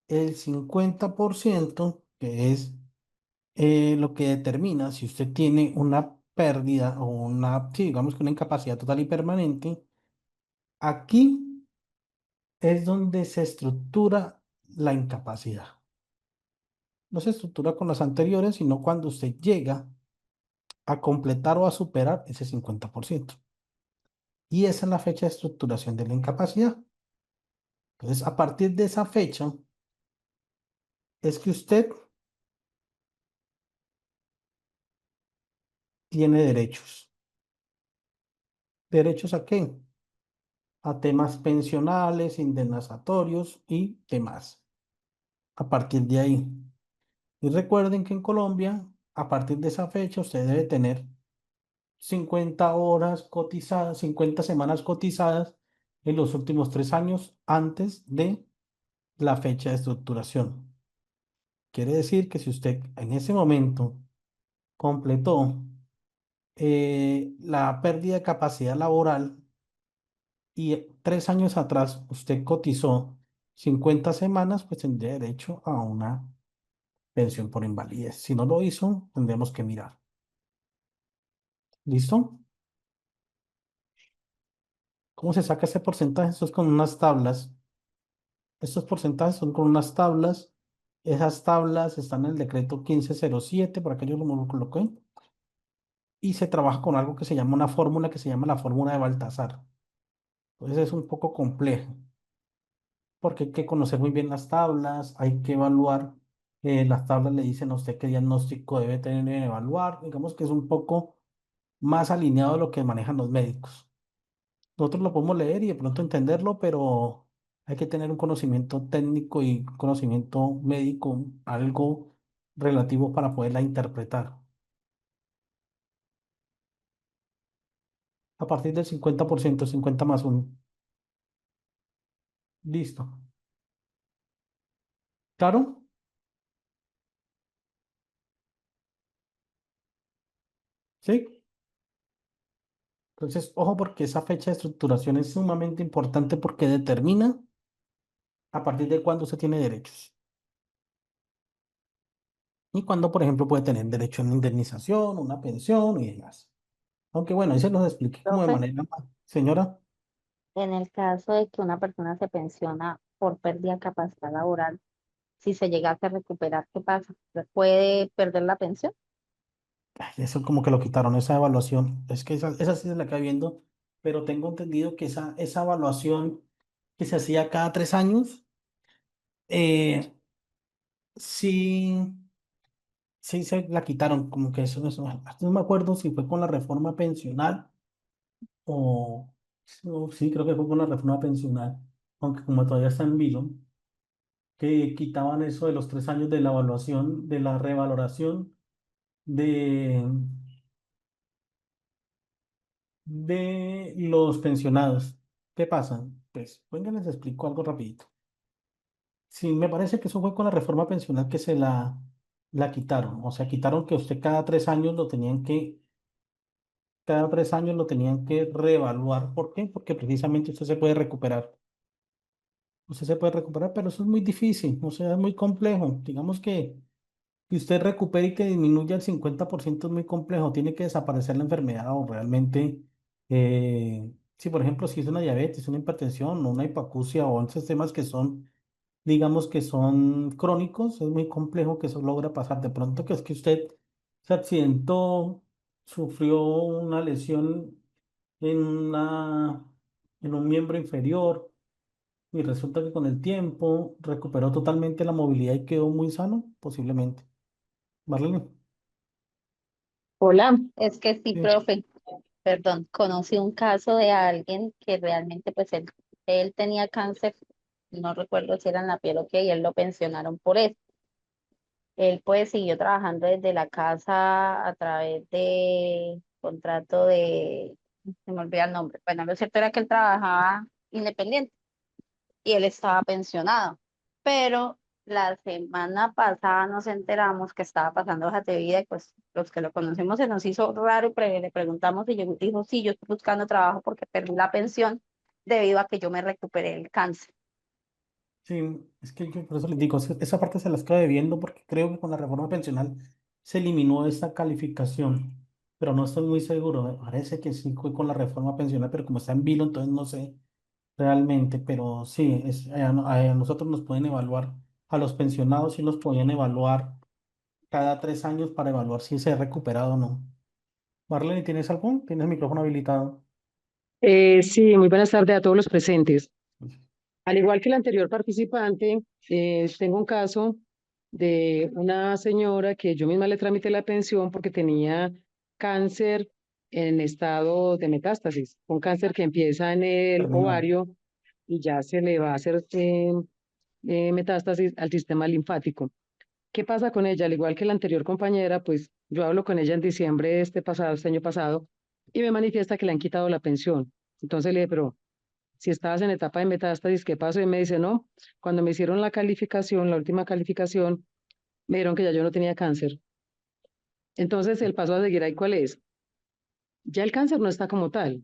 el 50%, que es lo que determina si usted tiene una pérdida o una, sí, digamos que una incapacidad total y permanente. Aquí es donde se estructura la incapacidad. No se estructura con las anteriores, sino cuando usted llega a completar o a superar ese 50%. Y esa es la fecha de estructuración de la incapacidad. Entonces, a partir de esa fecha, es que usted tiene derechos. ¿Derechos a qué? A temas pensionales, indemnizatorios y demás. A partir de ahí. Y recuerden que en Colombia, a partir de esa fecha, usted debe tener 50 horas cotizadas, 50 semanas cotizadas en los últimos 3 años antes de la fecha de estructuración. Quiere decir que si usted en ese momento completó la pérdida de capacidad laboral y 3 años atrás usted cotizó 50 semanas, pues tendría derecho a una pensión por invalidez. Si no lo hizo, tendremos que mirar. ¿Listo? ¿Cómo se saca ese porcentaje? Eso es con unas tablas. Estos porcentajes son con unas tablas. Esas tablas están en el decreto 1507, por acá yo lo coloqué. Y se trabaja con algo que se llama una fórmula que se llama la fórmula de Baltasar. Entonces es un poco complejo, porque hay que conocer muy bien las tablas, hay que evaluar. Las tablas le dicen a usted qué diagnóstico debe tener en evaluar. Digamos que es un poco más alineado a lo que manejan los médicos. Nosotros lo podemos leer y de pronto entenderlo, pero hay que tener un conocimiento técnico y conocimiento médico, algo relativo para poderla interpretar. A partir del 50%, 50 más uno. Listo. ¿Claro? ¿Sí? Entonces, ojo porque esa fecha de estructuración es sumamente importante porque determina a partir de cuándo se tiene derechos y cuándo, por ejemplo, puede tener derecho a una indemnización, una pensión y demás. Aunque bueno, ahí se los expliqué como de Profe, manera, señora. en el caso de que una persona se pensiona por pérdida de capacidad laboral, si se llegase a recuperar, ¿qué pasa? ¿Se puede perder la pensión? Ay, eso como que lo quitaron, esa evaluación. Es que esa sí se la acaba viendo, pero tengo entendido que esa evaluación que se hacía cada 3 años, eh, sí, sí se la quitaron, como que eso, no me acuerdo si fue con la reforma pensional o, sí, creo que fue con la reforma pensional, aunque como todavía está en vilo, que quitaban eso de los 3 años de la evaluación, de la revaloración de, de los pensionados. ¿Qué pasa? Pues, venga, les explico algo rapidito. Sí, me parece que eso fue con la reforma pensional que la quitaron. O sea, quitaron que usted cada 3 años lo tenían que reevaluar. ¿Por qué? Porque precisamente usted se puede recuperar. Usted se puede recuperar, pero eso es muy difícil, o sea, es muy complejo. Digamos que usted recupere y que disminuya el 50% es muy complejo. Tiene que desaparecer la enfermedad o realmente, si por ejemplo, si es una diabetes, una hipertensión o una hipoacusia o esos temas que son, digamos que son crónicos, es muy complejo que eso logra pasar. De pronto que es que usted se accidentó, sufrió una lesión en una, en un miembro inferior y resulta que con el tiempo recuperó totalmente la movilidad y quedó muy sano, posiblemente. Marlene. Hola. Es que sí, Sí, profe, perdón, conocí un caso de alguien que realmente, pues él tenía cáncer, no recuerdo si era en la piel o qué, y él lo pensionaron por eso. Él pues siguió trabajando desde la casa a través de contrato de, se me olvida el nombre. Bueno, lo cierto era que él trabajaba independiente y él estaba pensionado. Pero la semana pasada nos enteramos que estaba pasando hojas de vida y pues los que lo conocemos se nos hizo raro y le preguntamos y dijo, sí, yo estoy buscando trabajo porque perdí la pensión debido a que yo me recuperé del cáncer. sí, es que yo por eso les digo, esa parte se las quedo debiendo porque creo que con la reforma pensional se eliminó esa calificación, pero no estoy muy seguro. Me parece que sí fue con la reforma pensional, pero como está en vilo, entonces no sé realmente, pero sí, a nosotros nos pueden evaluar, a los pensionados sí los podían evaluar cada 3 años para evaluar si se ha recuperado o no. Marlene, ¿tienes algo? ¿Tienes el micrófono habilitado? Sí, muy buenas tardes a todos los presentes. Al igual que el anterior participante, tengo un caso de una señora que yo misma le tramité la pensión porque tenía cáncer en estado de metástasis, un cáncer que empieza en el Terminal. ovario y ya se le va a hacer metástasis al sistema linfático. ¿Qué pasa con ella? Al igual que la anterior compañera, pues yo hablo con ella en diciembre de este año pasado, y me manifiesta que le han quitado la pensión. Entonces le dije, pero si estabas en etapa de metástasis, ¿qué pasó? Y me dice, no, cuando me hicieron la calificación, la última calificación, me dijeron que ya yo no tenía cáncer. Entonces el paso a seguir ahí, ¿cuál es? Ya el cáncer no está como tal,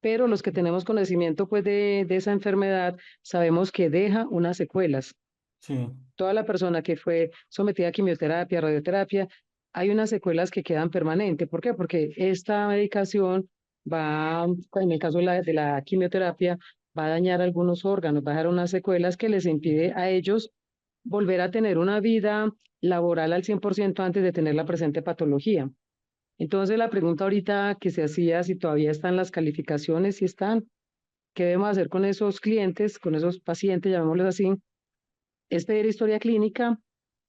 pero los que tenemos conocimiento pues de esa enfermedad sabemos que deja unas secuelas. Sí, Toda la persona que fue sometida a quimioterapia, radioterapia, hay unas secuelas que quedan permanentes. ¿Por qué? Porque esta medicación va, en el caso de la quimioterapia, va a dañar algunos órganos, va a dejar unas secuelas que les impide a ellos volver a tener una vida laboral al 100% antes de tener la presente patología. Entonces, la pregunta ahorita que se hacía, si todavía están las calificaciones, si están, ¿qué debemos hacer con esos clientes, con esos pacientes, llamémoslos así? Es pedir historia clínica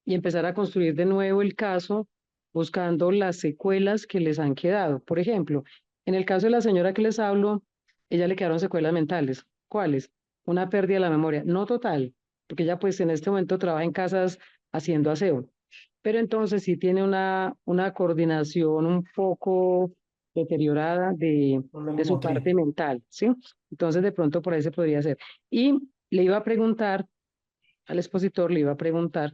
y empezar a construir de nuevo el caso buscando las secuelas que les han quedado. Por ejemplo, en el caso de la señora que les hablo, ella le quedaron secuelas mentales. ¿Cuáles? Una pérdida de la memoria, no total, porque ella pues en este momento trabaja en casas haciendo aseo, pero entonces sí tiene una coordinación un poco deteriorada problema de su motriz. parte mental, ¿sí? Entonces de pronto por ahí se podría hacer. Y le iba a preguntar al expositor, le iba a preguntar,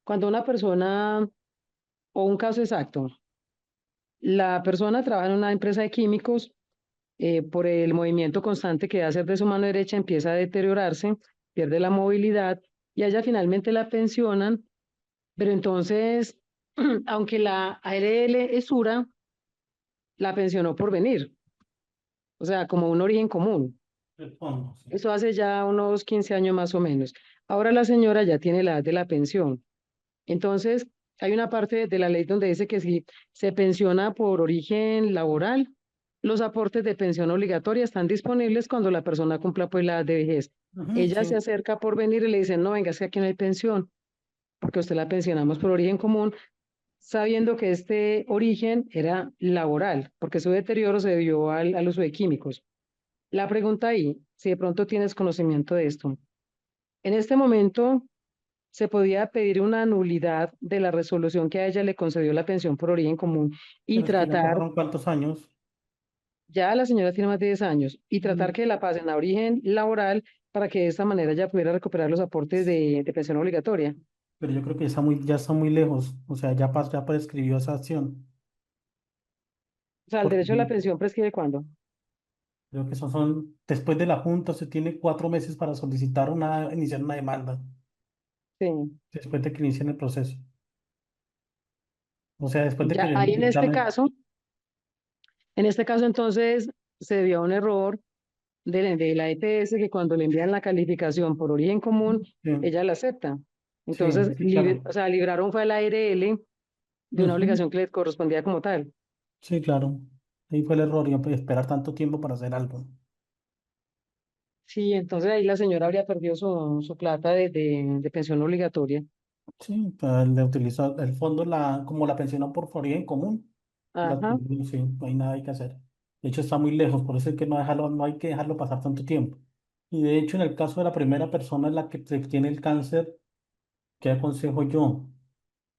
cuando una persona, o un caso exacto, la persona trabaja en una empresa de químicos, por el movimiento constante que hace de su mano derecha empieza a deteriorarse, pierde la movilidad y a ella finalmente la pensionan, pero entonces, aunque la ARL es SURA, la pensionó por venir, o sea, como un origen común. El fondo, sí. Eso hace ya unos 15 años más o menos. Ahora la señora ya tiene la edad de la pensión. Entonces, hay una parte de la ley donde dice que si se pensiona por origen laboral, los aportes de pensión obligatoria están disponibles cuando la persona cumpla pues la edad de vejez. Ujú, Ella se sí, acerca por venir y le dicen, no, venga, es que aquí no hay pensión, porque usted la pensionamos por origen común, sabiendo que este origen era laboral, porque su deterioro se debió al uso de químicos. La pregunta ahí, si de pronto tienes conocimiento de esto, en este momento se podía pedir una nulidad de la resolución que a ella le concedió la pensión por origen común y pero es que ya tratar, pasaron cuántos años. ya la señora tiene más de 10 años, y tratar Mm, que la pasen a origen laboral para que de esta manera ella pudiera recuperar los aportes de pensión obligatoria. Pero yo creo que ya está muy lejos, o sea, ya prescribió esa acción, O sea, el porque derecho a la pensión prescribe cuándo. creo que eso después de la junta se tiene 4 meses para solicitar iniciar una demanda, Sí. después de que inicien el proceso. O sea, después de que Ya le den ahí el dictamen. en este caso entonces se debió a un error de la EPS que cuando le envían la calificación por origen común, Sí, ella la acepta. sí, Entonces, sí, claro. o sea, libraron fue a la ARL de una Ujú, obligación que les correspondía como tal. sí, claro. Ahí fue el error, y esperar tanto tiempo para hacer algo. Sí, entonces ahí la señora habría perdido su plata de pensión obligatoria. Sí, pues, le utilizó el fondo como la pensionó por origen común. La Ajá, utilizó, sí, no hay nada que hacer. De hecho, está muy lejos, por eso es que no hay que dejarlo pasar tanto tiempo. Y de hecho, en el caso de la primera persona en la que se tiene el cáncer, ¿qué aconsejo yo?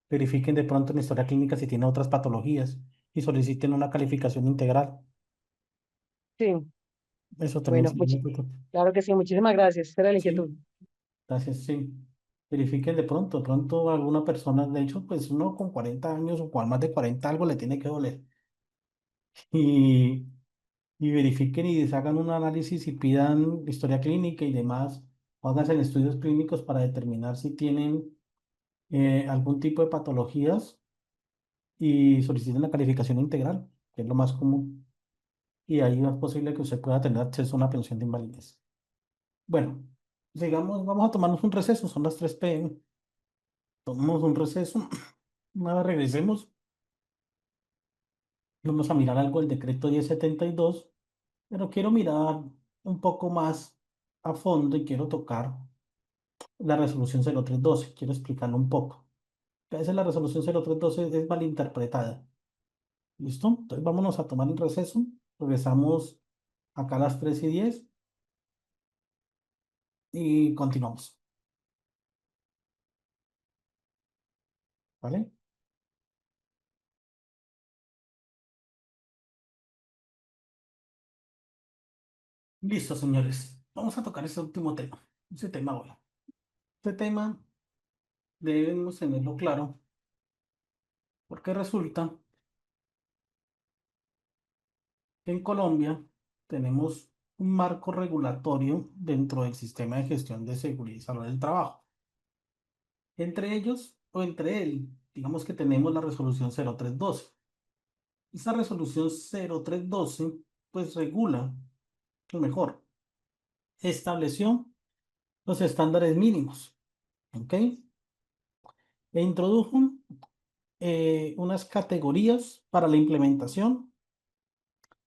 Verifiquen de pronto en la historia clínica si tiene otras patologías y soliciten una calificación integral. sí. Eso también Bueno, sería muy importante. claro que sí, muchísimas gracias. Esta era la inquietud. Sí, gracias, sí. Verifiquen de pronto alguna persona, de hecho, pues uno con 40 años o con más de 40 algo le tiene que doler. Y, y verifiquen y hagan un análisis y pidan historia clínica y demás. O háganse en estudios clínicos para determinar si tienen algún tipo de patologías y soliciten la calificación integral, que es lo más común. Y ahí es posible que usted pueda tener acceso a una pensión de invalidez. Bueno, sigamos, vamos a tomarnos un receso, son las 3 p.m. Tomamos un receso. Una vez regresemos, vamos a mirar algo del decreto 1072, pero quiero mirar un poco más a fondo y quiero tocar la resolución 0312. Quiero explicarlo un poco. A veces la resolución 0312 es malinterpretada. ¿Listo? Entonces vámonos a tomar el receso. Regresamos acá a las 3:10 y continuamos. ¿Vale? Listo, señores. Vamos a tocar ese último tema. Ese tema, bueno. Este tema debemos tenerlo claro porque resulta que en Colombia tenemos un marco regulatorio dentro del sistema de gestión de seguridad y salud del trabajo. Entre ellos, o entre él, digamos que tenemos la resolución 0312. Esta resolución 0312, pues regula, o mejor, estableció los estándares mínimos, ¿ok? E introdujo unas categorías para la implementación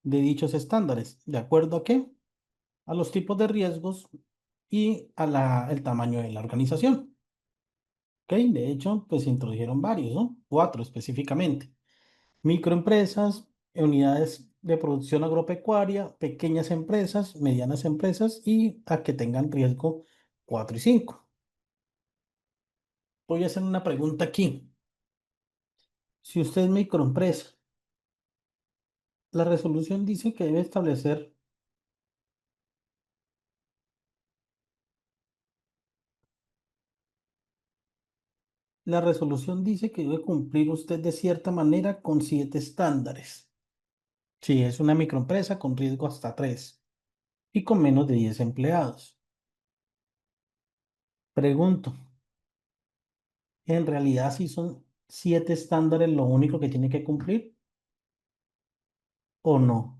de dichos estándares. ¿De acuerdo a qué? A los tipos de riesgos y a el tamaño de la organización. ¿Ok? De hecho, pues se introdujeron varios, ¿no? 4 específicamente. Microempresas, unidades de producción agropecuaria, pequeñas empresas, medianas empresas y a que tengan riesgo 4 y 5. Voy a hacer una pregunta aquí. Si usted es microempresa, la resolución dice que debe establecer, la resolución dice que debe cumplir usted de cierta manera con 7 estándares. Si es una microempresa con riesgo hasta 3 y con menos de 10 empleados. Pregunto, ¿en realidad si son 7 estándares lo único que tiene que cumplir o no?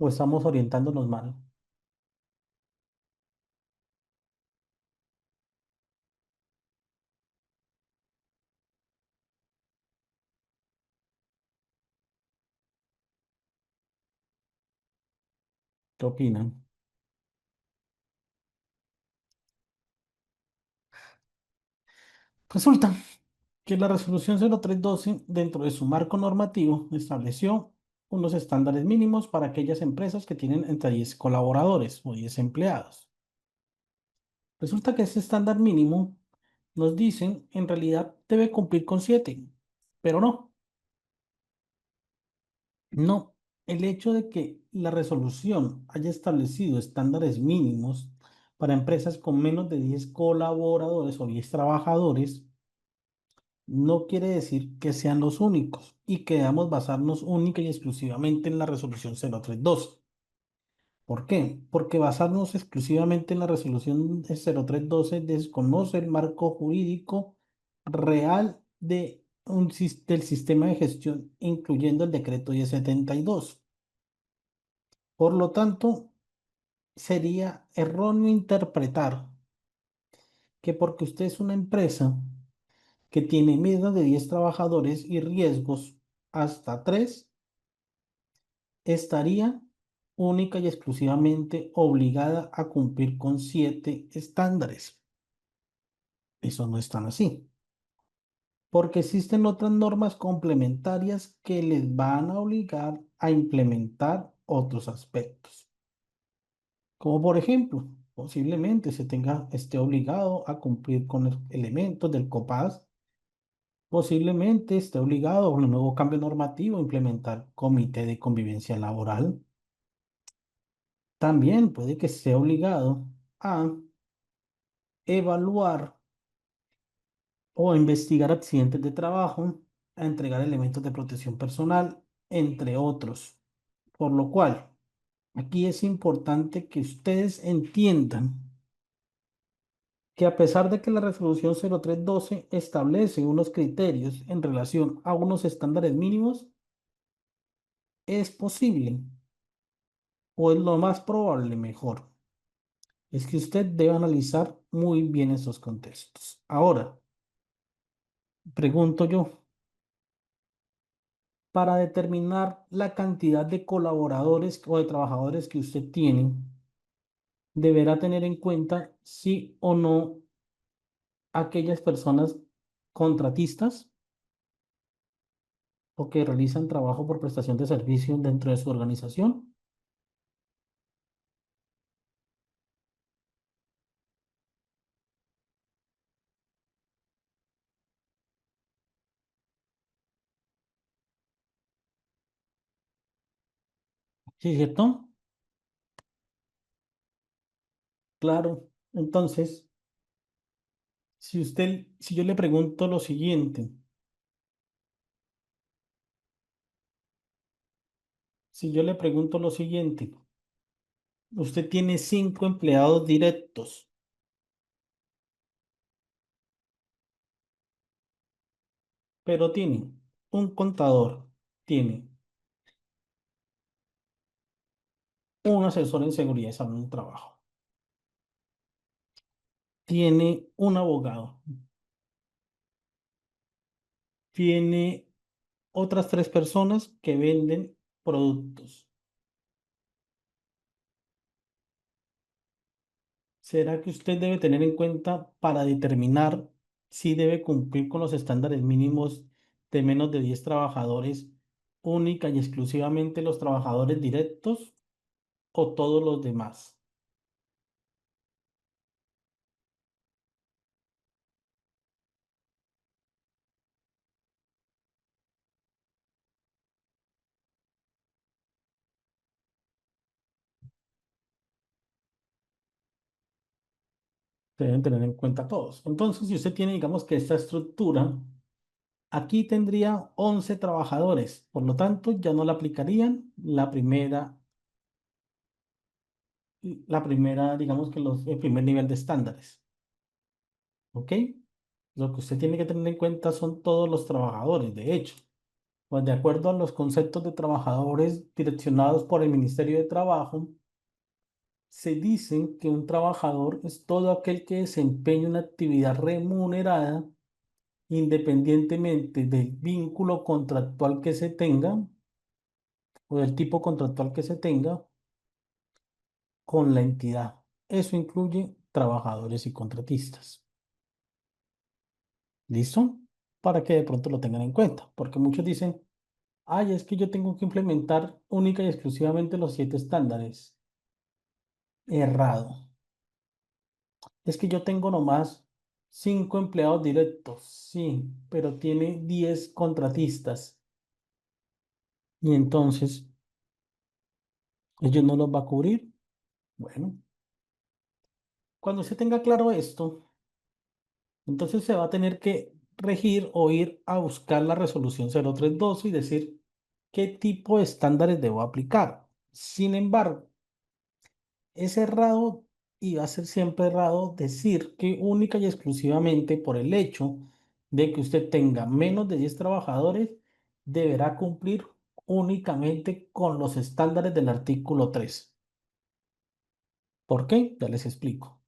o estamos orientándonos mal. ¿Qué opinan? Resulta que la resolución 0312, dentro de su marco normativo, estableció unos estándares mínimos para aquellas empresas que tienen entre 10 colaboradores o 10 empleados. Resulta que ese estándar mínimo nos dicen en realidad debe cumplir con 7, pero no, no. El hecho de que la resolución haya establecido estándares mínimos para empresas con menos de 10 colaboradores o 10 trabajadores no quiere decir que sean los únicos y que debamos basarnos única y exclusivamente en la resolución 0312. ¿Por qué? Porque basarnos exclusivamente en la resolución 0312 desconoce el marco jurídico real del sistema de gestión, incluyendo el decreto 1072. Por lo tanto, sería erróneo interpretar que porque usted es una empresa que tiene menos de 10 trabajadores y riesgos hasta 3, estaría única y exclusivamente obligada a cumplir con 7 estándares. Eso no es tan así, porque existen otras normas complementarias que les van a obligar a implementar otros aspectos. Como por ejemplo, posiblemente esté obligado a cumplir con los elementos del COPAS. Posiblemente esté obligado con un nuevo cambio normativo a implementar comité de convivencia laboral. También puede que esté obligado a evaluar o a investigar accidentes de trabajo, a entregar elementos de protección personal, entre otros. Por lo cual, aquí es importante que ustedes entiendan que a pesar de que la resolución 0312 establece unos criterios en relación a unos estándares mínimos, es posible o es lo más probable, mejor, es que usted debe analizar muy bien esos contextos. Ahora, pregunto yo, para determinar la cantidad de colaboradores o de trabajadores que usted tiene, deberá tener en cuenta sí o no aquellas personas contratistas o que realizan trabajo por prestación de servicio dentro de su organización. ¿Sí, cierto? Claro. Entonces, si yo le pregunto lo siguiente, si yo le pregunto lo siguiente, usted tiene 5 empleados directos, pero tiene un contador, tiene un asesor en seguridad y salud del trabajo, tiene un abogado, tiene otras 3 personas que venden productos. ¿Será que usted debe tener en cuenta para determinar si debe cumplir con los estándares mínimos de menos de 10 trabajadores, única y exclusivamente los trabajadores directos o todos los demás? Se deben tener en cuenta todos. Entonces, si usted tiene, digamos que esta estructura, aquí tendría 11 trabajadores, por lo tanto, ya no le aplicarían digamos que el primer nivel de estándares. ¿Ok? Lo que usted tiene que tener en cuenta son todos los trabajadores, de hecho. Pues de acuerdo a los conceptos de trabajadores direccionados por el Ministerio de Trabajo, se dice que un trabajador es todo aquel que desempeña una actividad remunerada independientemente del vínculo contractual que se tenga o del tipo contractual que se tenga con la entidad. Eso incluye trabajadores y contratistas. ¿Listo? Para que de pronto lo tengan en cuenta, porque muchos dicen, ay, es que yo tengo que implementar única y exclusivamente los 7 estándares. Errado. Es que yo tengo nomás 5 empleados directos, sí, pero tiene 10 contratistas y entonces ellos no los va a cubrir. Bueno, cuando se tenga claro esto, entonces se va a tener que regir o ir a buscar la resolución 0312 y decir qué tipo de estándares debo aplicar. Sin embargo, es errado y va a ser siempre errado decir que única y exclusivamente por el hecho de que usted tenga menos de 10 trabajadores, deberá cumplir únicamente con los estándares del artículo 3. ¿Por qué? Ya les explico.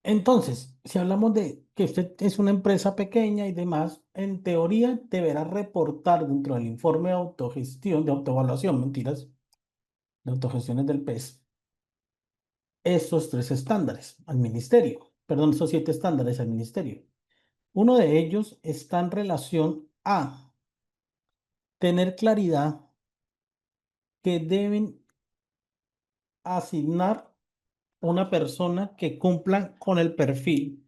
Entonces, si hablamos de que usted es una empresa pequeña y demás, en teoría deberá reportar dentro del informe de autogestión, de autoevaluación, mentiras, de autogestiones del PES, estos 3 estándares al ministerio, perdón, esos 7 estándares al ministerio. Uno de ellos está en relación a tener claridad que deben asignar una persona que cumpla con el perfil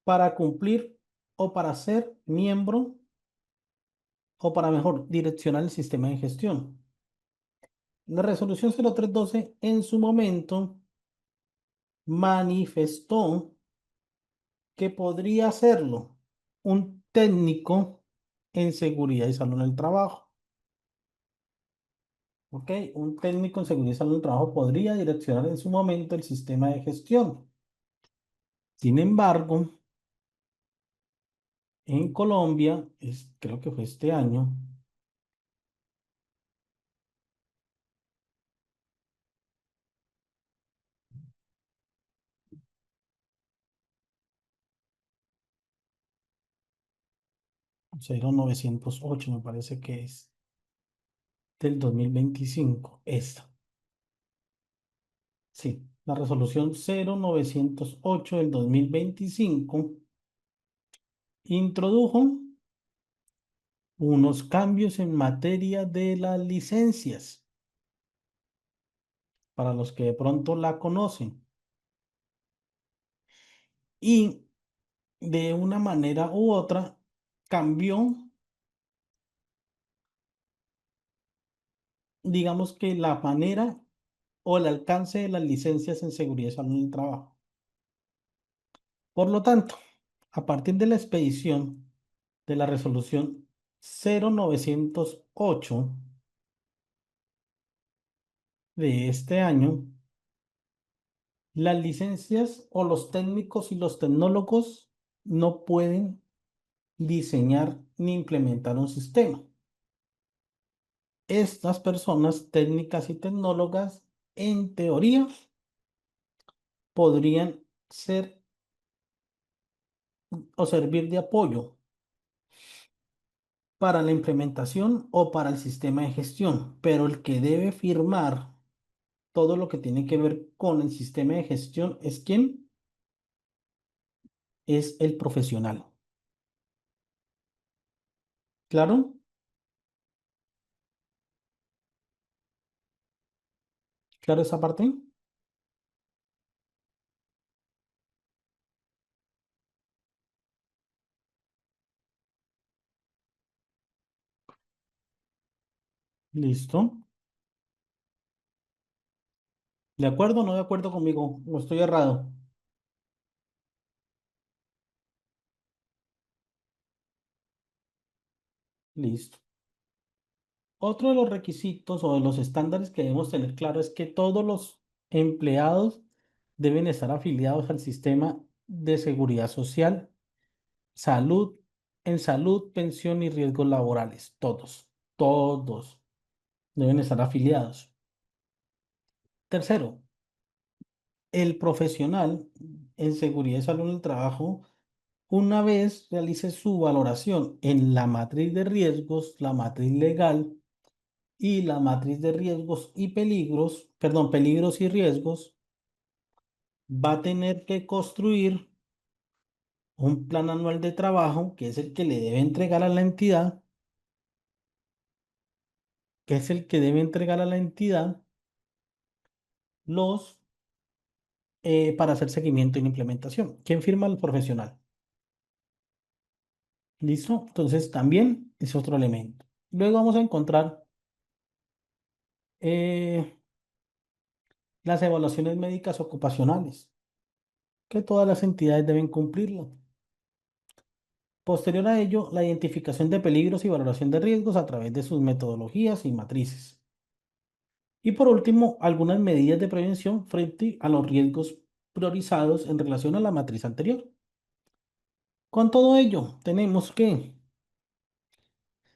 para cumplir o para ser miembro o para mejor direccionar el sistema de gestión. La resolución 0312 en su momento manifestó que podría hacerlo un técnico en seguridad y salud en el trabajo. ¿Ok? Un técnico en seguridad y salud en el trabajo podría direccionar en su momento el sistema de gestión. Sin embargo, en Colombia, creo que fue este año, cero novecientos ocho me parece que es, del 2025 esta. Sí, la resolución 0908 del 2025 introdujo unos cambios en materia de las licencias, para los que de pronto la conocen. Y de una manera u otra cambió, digamos que la manera o el alcance de las licencias en seguridad y salud en el trabajo. Por lo tanto, a partir de la expedición de la resolución 0908 de este año, las licencias o los técnicos y los tecnólogos no pueden diseñar ni implementar un sistema. Estas personas técnicas y tecnólogas, en teoría, podrían ser o servir de apoyo para la implementación o para el sistema de gestión, pero el que debe firmar todo lo que tiene que ver con el sistema de gestión es quién, es el profesional. ¿Claro? ¿Claro esa parte? Listo. ¿De acuerdo o no de acuerdo conmigo? ¿O estoy errado? Listo. Otro de los requisitos o de los estándares que debemos tener claro es que todos los empleados deben estar afiliados al sistema de seguridad social Salud, en salud, pensión y riesgos laborales. Todos deben estar afiliados. Tercero, el profesional en seguridad y salud en el trabajo, una vez realice su valoración en la matriz de riesgos, la matriz legal y la matriz de riesgos y peligros, perdón, peligros y riesgos, va a tener que construir un plan anual de trabajo, que es el que le debe entregar a la entidad, que es el que debe entregar a la entidad los para hacer seguimiento y implementación. ¿Quién firma? El profesional. ¿Listo? Entonces también es otro elemento. Luego vamos a encontrar eh, las evaluaciones médicas ocupacionales, que todas las entidades deben cumplirlo. Posterior a ello, la identificación de peligros y valoración de riesgos a través de sus metodologías y matrices. Y por último, algunas medidas de prevención frente a los riesgos priorizados en relación a la matriz anterior. Con todo ello, tenemos que,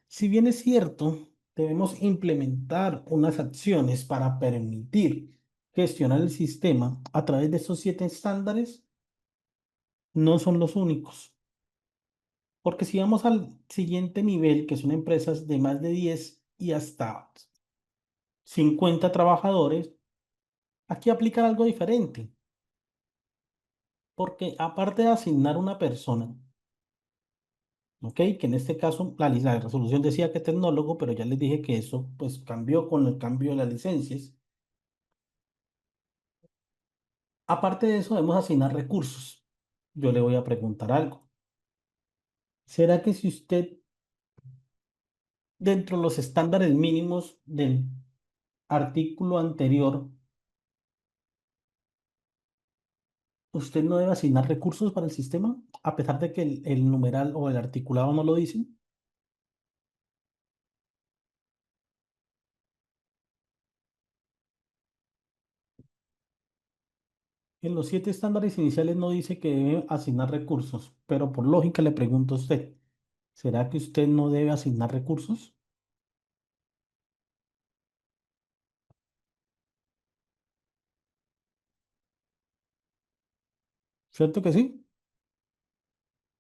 si bien es cierto, debemos implementar unas acciones para permitir gestionar el sistema a través de estos 7 estándares, no son los únicos. Porque si vamos al siguiente nivel, que son empresas de más de 10 y hasta 50 trabajadores, aquí aplican algo diferente. Porque aparte de asignar una persona, ¿ok? Que en este caso la resolución decía que tecnólogo, pero ya les dije que eso pues cambió con el cambio de las licencias. Aparte de eso, debemos asignar recursos. Yo le voy a preguntar algo. ¿Será que si usted, dentro de los estándares mínimos del artículo anterior, usted no debe asignar recursos para el sistema, a pesar de que el numeral o el articulado no lo dicen? En los 7 estándares iniciales no dice que debe asignar recursos, pero por lógica le pregunto a usted, ¿será que usted no debe asignar recursos? ¿Cierto que sí?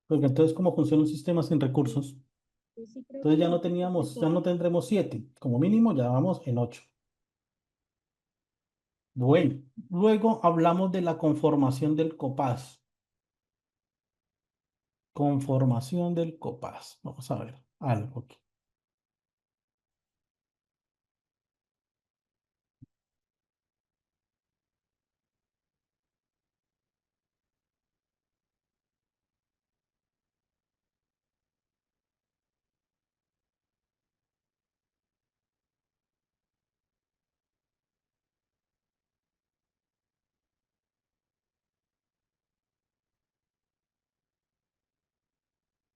Porque entonces, ¿cómo funciona un sistema sin recursos? Yo sí creo Entonces que ya sí, no porque teníamos, ya todo. no tendremos 7, como mínimo ya vamos en 8. Bueno, luego hablamos de la conformación del COPAS. Conformación del COPAS. Vamos a ver algo aquí.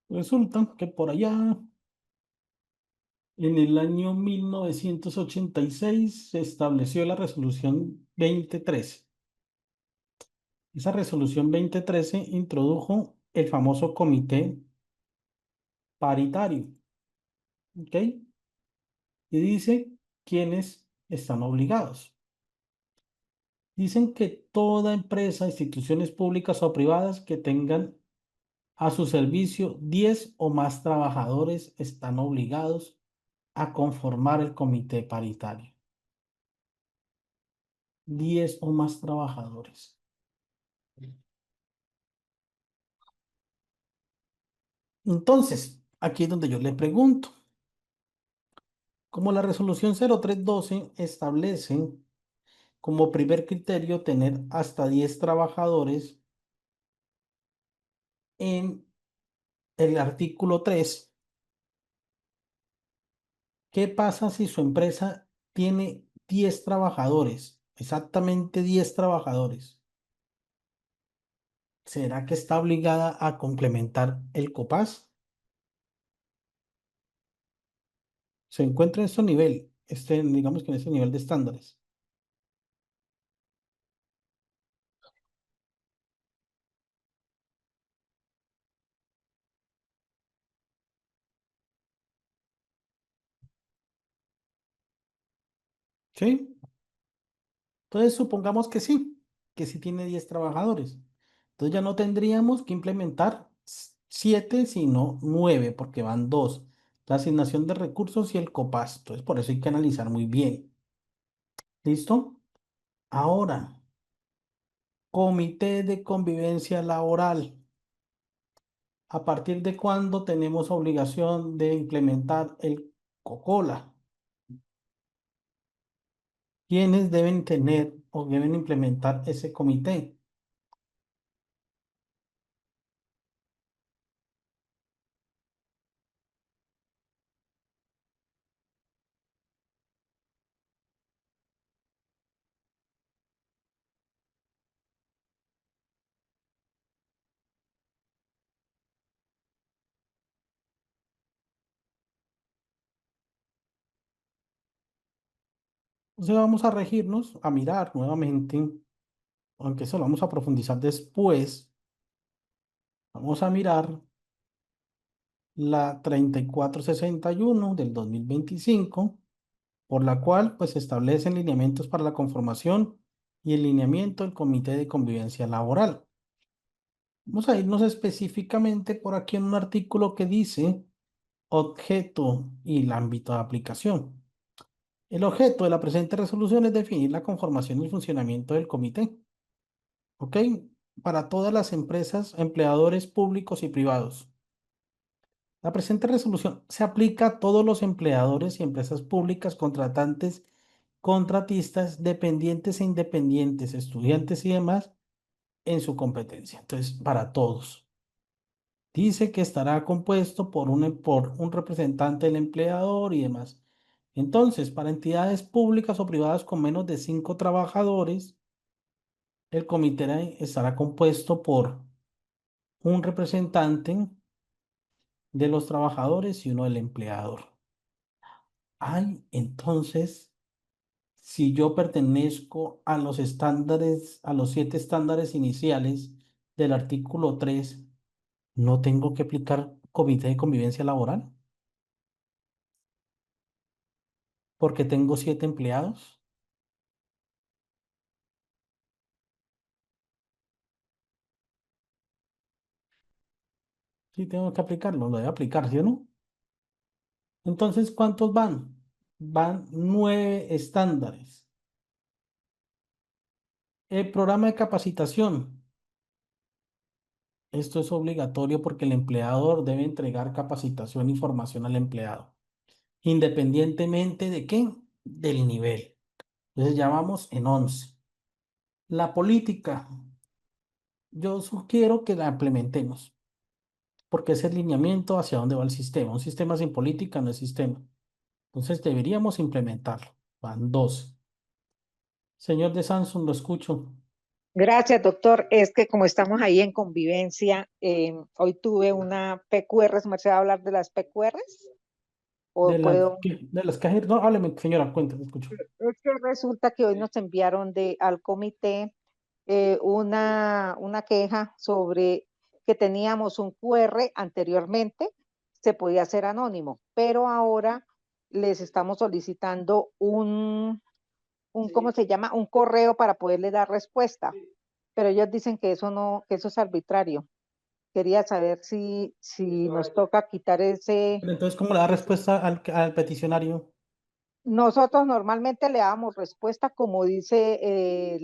Resulta que por allá, en el año 1986, se estableció la resolución 2013. Esa resolución 2013 introdujo el famoso comité paritario, ¿ok? Y dice quiénes están obligados. Dicen que toda empresa, instituciones públicas o privadas que tengan a su servicio 10 o más trabajadores están obligados a conformar el comité paritario. 10 o más trabajadores. Entonces, aquí es donde yo le pregunto, como la resolución 0312 establece como primer criterio tener hasta 10 trabajadores en el artículo 3, ¿qué pasa si su empresa tiene 10 trabajadores? Exactamente 10 trabajadores. ¿Será que está obligada a complementar el COPAS? Se encuentra en ese nivel, digamos que en ese nivel de estándares. ¿Sí? Entonces supongamos que sí tiene 10 trabajadores. Entonces ya no tendríamos que implementar 7, sino 9, porque van dos: la asignación de recursos y el COPAS. Entonces por eso hay que analizar muy bien. ¿Listo? Ahora, comité de convivencia laboral. ¿A partir de cuándo tenemos obligación de implementar el COCOLA? ¿Quiénes deben tener o deben implementar ese comité? Entonces vamos a regirnos, a mirar nuevamente, aunque eso lo vamos a profundizar después. Vamos a mirar la 3461 del 2025, por la cual pues se establecen lineamientos para la conformación y el lineamiento del Comité de Convivencia Laboral. Vamos a irnos específicamente por aquí en un artículo que dice objeto y el ámbito de aplicación. El objeto de la presente resolución es definir la conformación y el funcionamiento del comité, ¿ok? Para todas las empresas, empleadores públicos y privados. La presente resolución se aplica a todos los empleadores y empresas públicas, contratantes, contratistas, dependientes e independientes, estudiantes y demás en su competencia. Entonces, para todos. Dice que estará compuesto por un representante del empleador y demás. Entonces, para entidades públicas o privadas con menos de 5 trabajadores, el comité estará compuesto por un representante de los trabajadores y uno del empleador. Ay, entonces, si yo pertenezco a los estándares, a los 7 estándares iniciales del artículo 3, ¿no tengo que aplicar comité de convivencia laboral? Porque tengo 7 empleados. Sí, tengo que aplicarlo, lo debe aplicar, ¿sí o no? Entonces, ¿cuántos van? Van 9 estándares. El programa de capacitación. Esto es obligatorio porque el empleador debe entregar capacitación y formación al empleado, independientemente de qué, del nivel. Entonces ya vamos en 11. La política, yo sugiero que la implementemos, porque es el lineamiento hacia dónde va el sistema. Un sistema sin política no es sistema. Entonces deberíamos implementarlo. Van 12. Señor de Samsung, lo escucho. Gracias, doctor. Es que como estamos ahí en convivencia, hoy tuve una PQR. ¿Se me va a hablar de las PQRs? ¿O puedo? De las cajeras. No, hábleme, señora, cuéntame, escucho. Es que resulta que hoy nos enviaron al comité una queja sobre que teníamos un QR anteriormente, se podía hacer anónimo, pero ahora les estamos solicitando ¿cómo se llama? Un correo para poderle dar respuesta. Pero ellos dicen que eso no, que eso es arbitrario. Quería saber si nos toca quitar ese. Pero entonces, ¿cómo le da respuesta al peticionario? Nosotros normalmente le damos respuesta como dice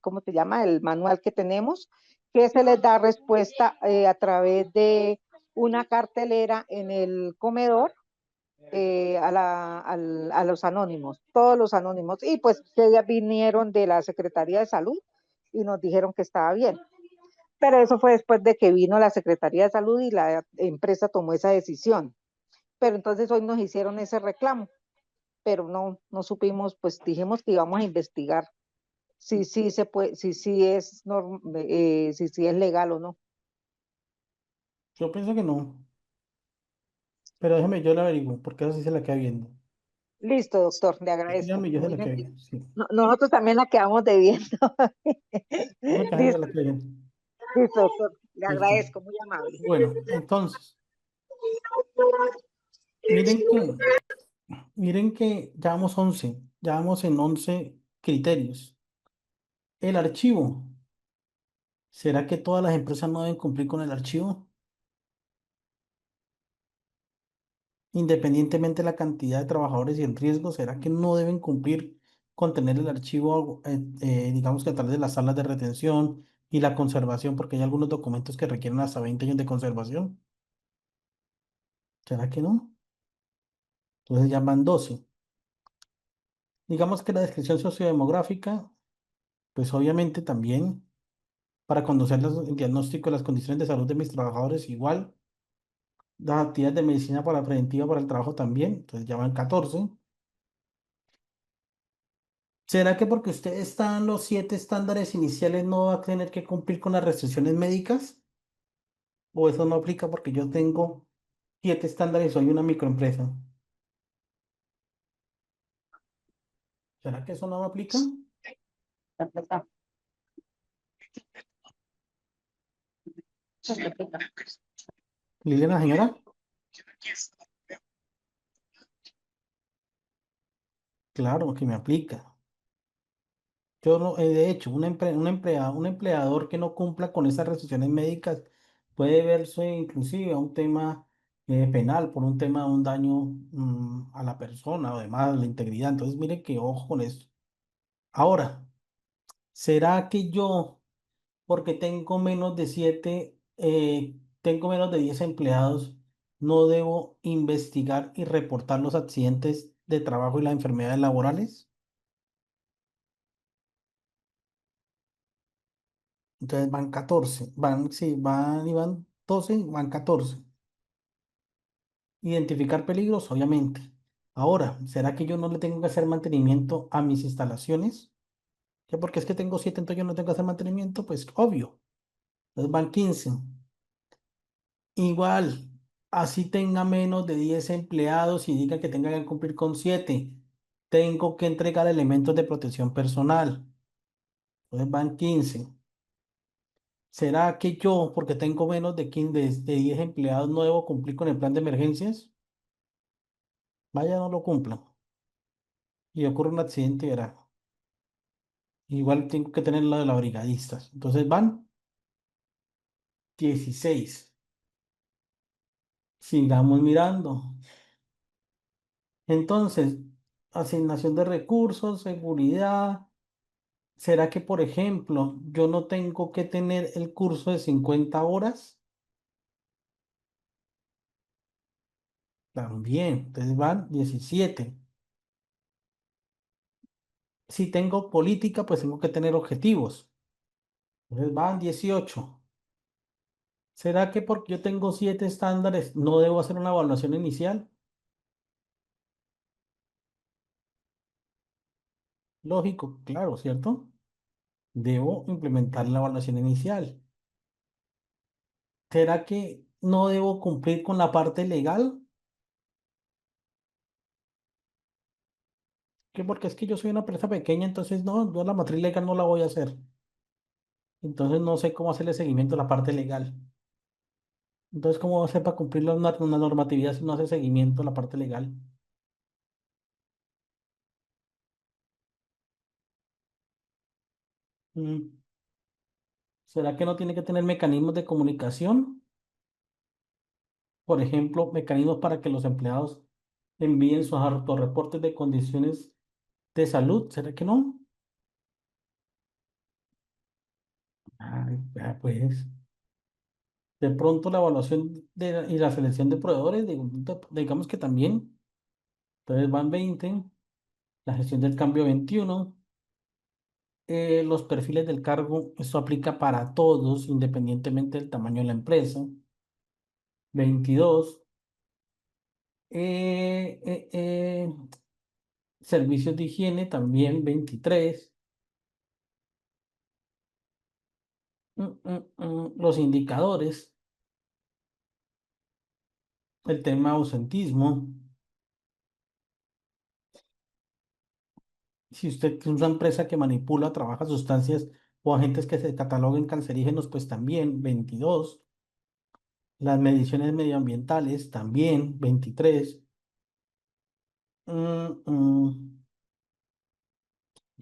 ¿cómo se llama? El manual que tenemos, que se les da respuesta a través de una cartelera en el comedor a los anónimos, todos los anónimos. Y pues que ya vinieron de la Secretaría de Salud y nos dijeron que estaba bien. Pero eso fue después de que vino la Secretaría de Salud y la empresa tomó esa decisión. Pero entonces hoy nos hicieron ese reclamo, pero no supimos, pues dijimos que íbamos a investigar si sí se puede, si es legal o no. Yo pienso que no, pero déjeme, yo le averiguo, porque eso sí se la queda viendo. Listo, doctor, le agradezco. Dígame, yo se Muy la queda gentil. viendo. Sí, Nosotros también la quedamos debiendo. no, que se Listo, la queda viendo. listo, doctor. Le Listo. agradezco, muy amable. Bueno, entonces, miren que Miren que ya vamos en 11 criterios. El archivo. ¿Será que todas las empresas no deben cumplir con el archivo? Independientemente de la cantidad de trabajadores y el riesgo, ¿será que no deben cumplir con tener el archivo, digamos que a través de las salas de retención y la conservación, porque hay algunos documentos que requieren hasta 20 años de conservación? ¿Será que no? Entonces ya van 12. Digamos que la descripción sociodemográfica, pues obviamente también para conocer el diagnóstico de las condiciones de salud de mis trabajadores, igual. Las actividades de medicina para preventiva para el trabajo también, entonces ya van 14. ¿Será que porque usted está en los 7 estándares iniciales no va a tener que cumplir con las restricciones médicas? ¿O eso no aplica porque yo tengo 7 estándares y soy una microempresa? ¿Será que eso no aplica? Liliana, señora, claro que me aplica. Yo no, de hecho, un empleador que no cumpla con esas restricciones médicas puede verse inclusive a un tema penal por un tema de un daño a la persona o además a la integridad. Entonces, mire que ojo con esto. Ahora, ¿será que yo, porque tengo menos de 10 empleados, no debo investigar y reportar los accidentes de trabajo y las enfermedades laborales? Entonces van 14, sí, van 12, van 14. Identificar peligros, obviamente. Ahora, ¿será que yo no le tengo que hacer mantenimiento a mis instalaciones? ¿Que porque es que tengo 7, entonces yo no tengo que hacer mantenimiento? Pues obvio. Entonces van 15. Igual, así tenga menos de 10 empleados y diga que tenga que cumplir con 7, tengo que entregar elementos de protección personal. Entonces van 15. ¿Será que yo, porque tengo menos de 15, de 10 empleados, no debo cumplir con el plan de emergencias? Vaya, no lo cumplan. Y ocurre un accidente, verá. Igual tengo que tener lo de los brigadistas. Entonces van 16. Sigamos mirando. Entonces, asignación de recursos, seguridad. ¿Será que, por ejemplo, yo no tengo que tener el curso de 50 horas? También. Entonces van 17. Si tengo política, pues tengo que tener objetivos. Entonces van 18. ¿Será que porque yo tengo 7 estándares no debo hacer una evaluación inicial? Lógico, claro, ¿cierto? Debo implementar la evaluación inicial. ¿Será que no debo cumplir con la parte legal? Que porque es que yo soy una empresa pequeña, entonces no, yo la matriz legal no la voy a hacer. Entonces no sé cómo hacerle seguimiento a la parte legal. Entonces, ¿cómo va a hacer para cumplir una normatividad si no hace seguimiento a la parte legal? Mm, ¿Será que no tiene que tener mecanismos de comunicación? Por ejemplo, mecanismos para que los empleados envíen sus autorreportes de condiciones de salud. ¿Será que no? Ay, vea, pues, de pronto la evaluación y la selección de proveedores, digamos que también. Entonces van 20, la gestión del cambio 21, los perfiles del cargo, esto aplica para todos, independientemente del tamaño de la empresa. 22, eh, eh, eh, servicios de higiene también 23. Los indicadores, el tema ausentismo. Si usted es una empresa que manipula, trabaja sustancias o agentes que se cataloguen cancerígenos, pues también 22. Las mediciones medioambientales también 23. Mm, mm.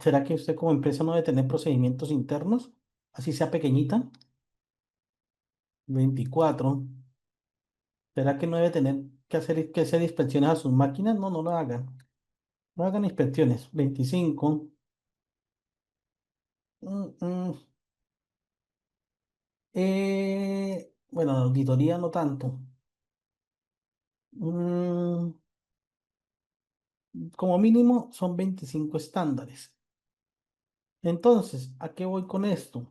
¿Será que usted como empresa no debe tener procedimientos internos? Así sea pequeñita. 24. ¿Será que no debe tener que hacer inspecciones a sus máquinas? No, no lo hagan. No hagan inspecciones. 25. Mm, mm. Bueno, auditoría no tanto. Mm, como mínimo son 25 estándares. Entonces, ¿a qué voy con esto?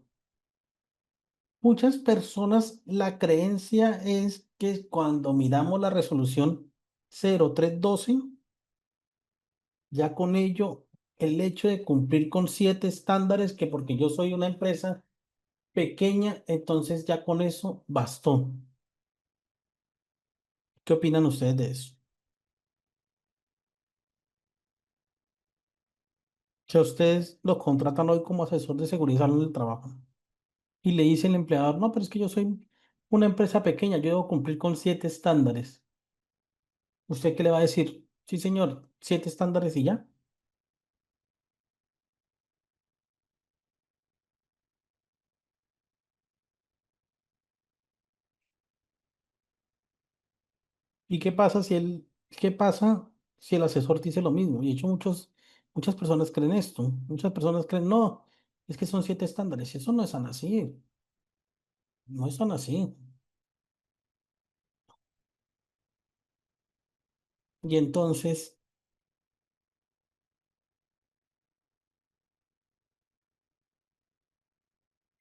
Muchas personas, la creencia es que cuando miramos la resolución 0312, ya con ello, el hecho de cumplir con 7 estándares, que porque yo soy una empresa pequeña, entonces ya con eso bastó. ¿Qué opinan ustedes de eso? Que ustedes lo contratan hoy como asesor de seguridad en el trabajo y le dice el empleador, no, pero es que yo soy una empresa pequeña, yo debo cumplir con 7 estándares. ¿Usted qué le va a decir? Sí, señor, 7 estándares y ya. ¿Y qué pasa si el asesor dice lo mismo? Y de hecho muchas personas creen esto. Muchas personas creen, no, es que son 7 estándares. Y eso no es tan así. No es tan así. Y entonces,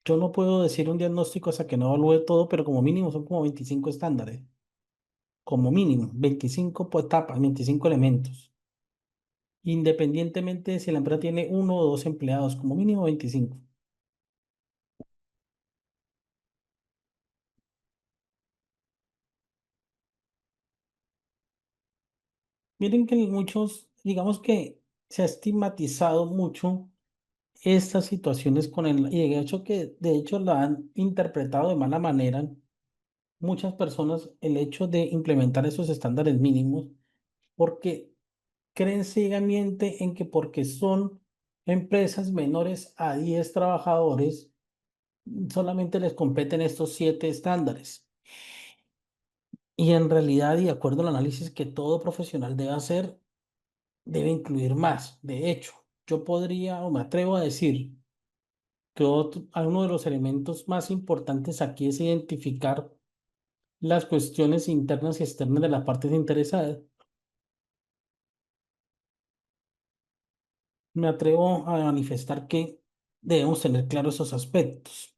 yo no puedo decir un diagnóstico hasta que no evalúe todo, pero como mínimo son como 25 estándares. Como mínimo, 25 por etapas, 25 elementos. Independientemente de si la empresa tiene uno o dos empleados, como mínimo 25. Miren que muchos, digamos que se ha estigmatizado mucho estas situaciones con el, y de hecho la han interpretado de mala manera muchas personas el hecho de implementar esos estándares mínimos porque creen ciegamente en que porque son empresas menores a 10 trabajadores, solamente les competen estos 7 estándares. Y en realidad, y de acuerdo al análisis que todo profesional debe hacer, debe incluir más. De hecho, yo podría o me atrevo a decir que uno de los elementos más importantes aquí es identificar las cuestiones internas y externas de las partes interesadas. Me atrevo a manifestar que debemos tener claros esos aspectos.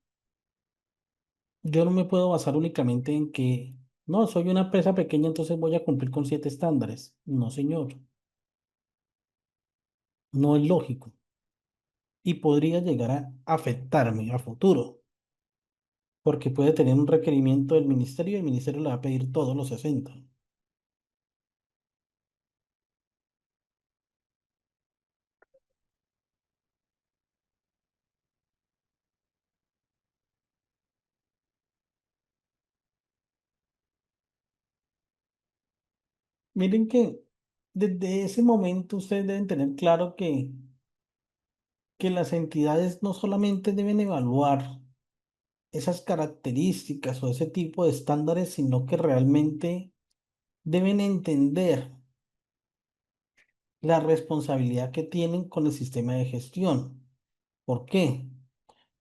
Yo no me puedo basar únicamente en que, no, soy una empresa pequeña, entonces voy a cumplir con 7 estándares. No, señor, no es lógico y podría llegar a afectarme a futuro, porque puede tener un requerimiento del ministerio y el ministerio le va a pedir todos los 60. Miren que desde ese momento ustedes deben tener claro que las entidades no solamente deben evaluar esas características o ese tipo de estándares, sino que realmente deben entender la responsabilidad que tienen con el sistema de gestión. ¿Por qué?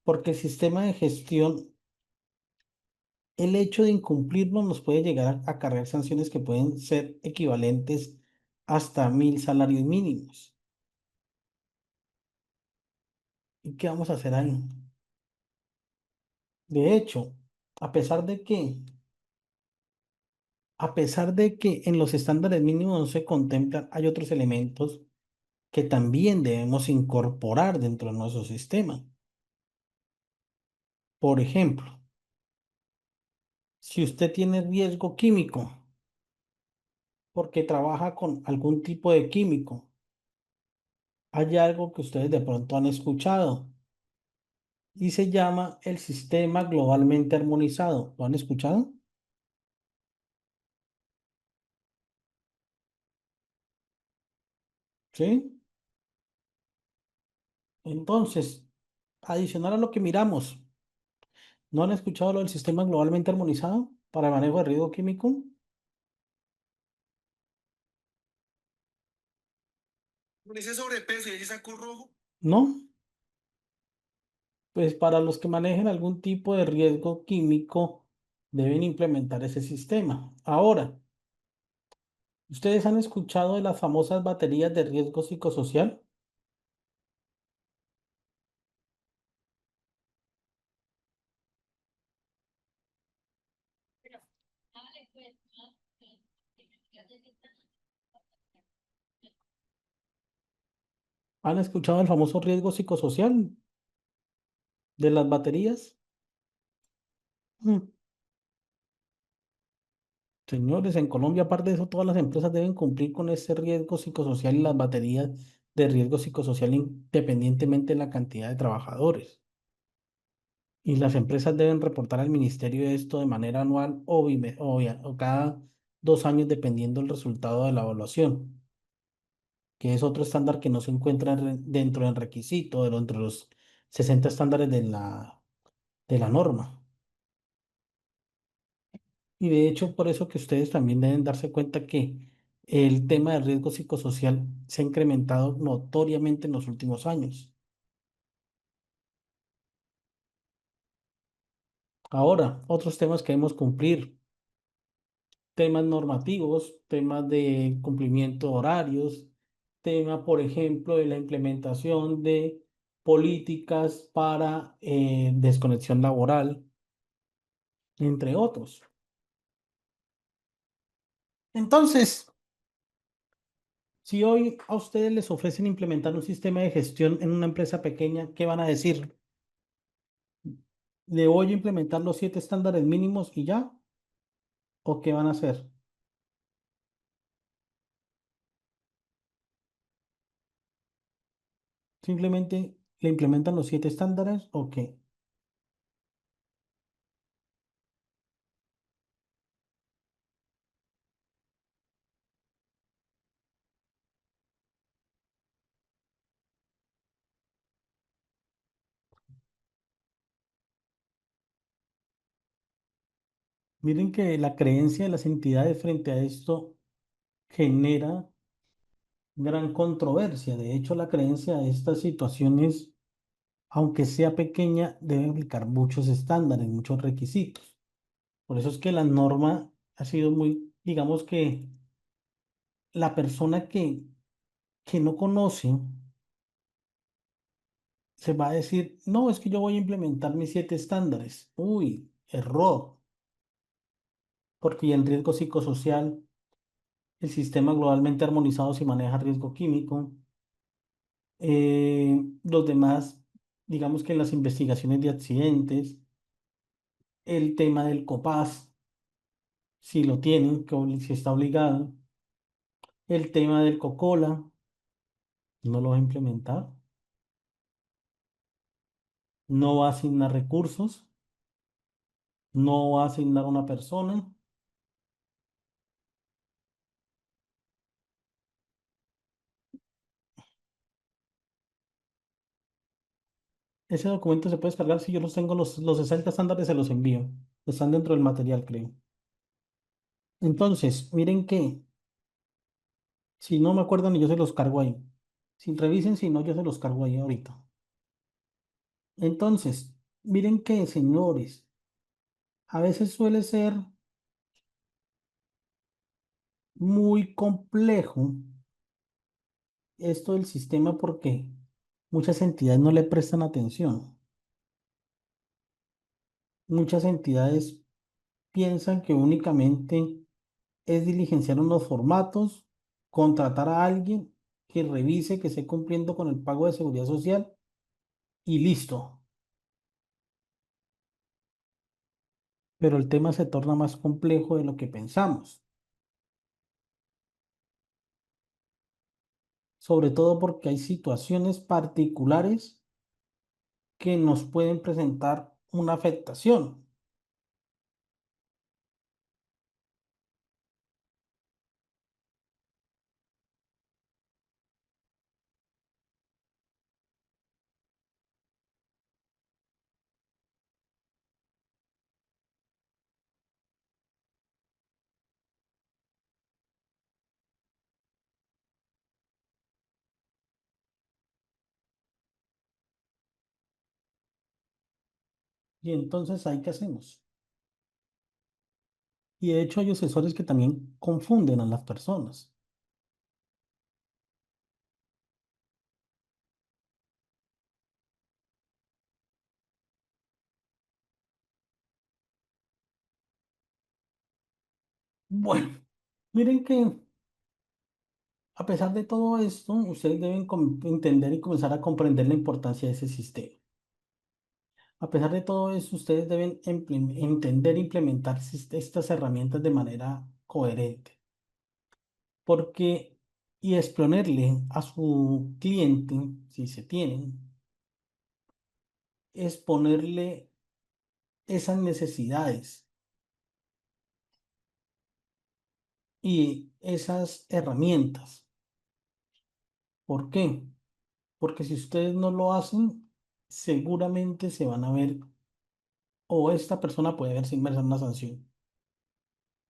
Porque el sistema de gestión, el hecho de incumplirlo nos puede llegar a acarrear sanciones que pueden ser equivalentes hasta 1000 salarios mínimos. ¿Y qué vamos a hacer ahí? De hecho, a pesar de que, a pesar de que en los estándares mínimos no se contemplan, hay otros elementos que también debemos incorporar dentro de nuestro sistema. Por ejemplo, si usted tiene riesgo químico porque trabaja con algún tipo de químico, hay algo que ustedes de pronto han escuchado y se llama el sistema globalmente armonizado. ¿Lo han escuchado? ¿sí? Entonces, adicional a lo que miramos, ¿no han escuchado lo del sistema globalmente armonizado para el manejo de riesgo químico? Con ese sobrepeso y ese saco rojo. ¿No? Pues para los que manejen algún tipo de riesgo químico, deben implementar ese sistema. Ahora, ¿ustedes han escuchado de las famosas baterías de riesgo psicosocial? ¿Han escuchado el famoso riesgo psicosocial de las baterías? Mm. Señores, en Colombia, aparte de eso, todas las empresas deben cumplir con ese riesgo psicosocial y las baterías de riesgo psicosocial independientemente de la cantidad de trabajadores. Y las empresas deben reportar al ministerio esto de manera anual o cada 2 años, dependiendo del resultado de la evaluación, que es otro estándar que no se encuentra dentro del requisito, dentro de los 60 estándares de la norma. Y de hecho, por eso que ustedes también deben darse cuenta que el tema del riesgo psicosocial se ha incrementado notoriamente en los últimos años. Ahora, otros temas que debemos cumplir, temas normativos, temas de cumplimiento de horarios, tema, por ejemplo, de la implementación de políticas para desconexión laboral, entre otros. Entonces, si hoy a ustedes les ofrecen implementar un sistema de gestión en una empresa pequeña, ¿qué van a decir? ¿Le voy a implementar los 7 estándares mínimos y ya? ¿O qué van a hacer? ¿Simplemente le implementan los 7 estándares o qué? Miren que la creencia de las entidades frente a esto genera gran controversia. De hecho, la creencia de estas situaciones, aunque sea pequeña, debe aplicar muchos estándares, muchos requisitos. Por eso es que la norma ha sido muy, digamos que la persona que no conoce se va a decir, no, es que yo voy a implementar mis 7 estándares. Uy, error, porque el riesgo psicosocial, el sistema globalmente armonizado si maneja riesgo químico, los demás, digamos que las investigaciones de accidentes, el tema del COPAS, si lo tienen, si está obligado, el tema del COCOLA, no lo va a implementar, no va a asignar recursos, no va a asignar una persona. Ese documento se puede descargar si yo los tengo, los 60 estándares se los envío. Están dentro del material, creo. Entonces, miren que, si no me acuerdan, yo se los cargo ahí. Si revisen, si no, yo se los cargo ahí ahorita. Entonces, miren que, señores, a veces suele ser muy complejo esto del sistema porque muchas entidades no le prestan atención. Muchas entidades piensan que únicamente es diligenciar unos formatos, contratar a alguien que revise que esté cumpliendo con el pago de seguridad social y listo. Pero el tema se torna más complejo de lo que pensamos, sobre todo porque hay situaciones particulares que nos pueden presentar una afectación. Y entonces, ¿ahí qué hacemos? Y de hecho hay asesores que también confunden a las personas. Bueno, miren que a pesar de todo esto, ustedes deben entender y comenzar a comprender la importancia de ese sistema. A pesar de todo eso, ustedes deben entender e implementar estas herramientas de manera coherente. Porque, y exponerle a su cliente, si se tienen, exponerle esas necesidades y esas herramientas. ¿Por qué? Porque si ustedes no lo hacen, seguramente se van a ver, o esta persona puede verse inmersa en una sanción.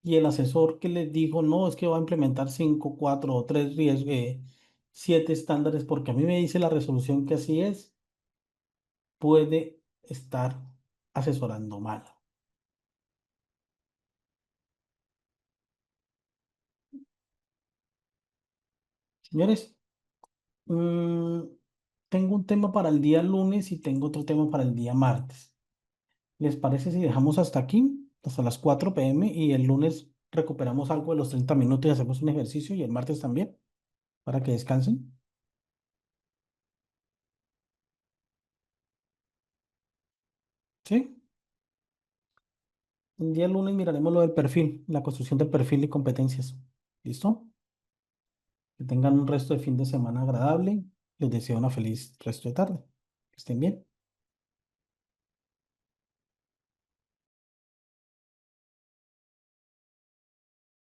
Y el asesor que les dijo, no, es que va a implementar 5, 4 o 3 7 estándares, porque a mí me dice la resolución que así es, puede estar asesorando mal. Señores, mm, tengo un tema para el día lunes y tengo otro tema para el día martes. ¿Les parece si dejamos hasta aquí, hasta las 4 p.m. y el lunes recuperamos algo de los 30 minutos y hacemos un ejercicio y el martes también, para que descansen? ¿Sí? El día lunes miraremos lo del perfil, la construcción del perfil y competencias. ¿Listo? Que tengan un resto de fin de semana agradable. Les deseo una feliz resto de tarde. Que estén bien.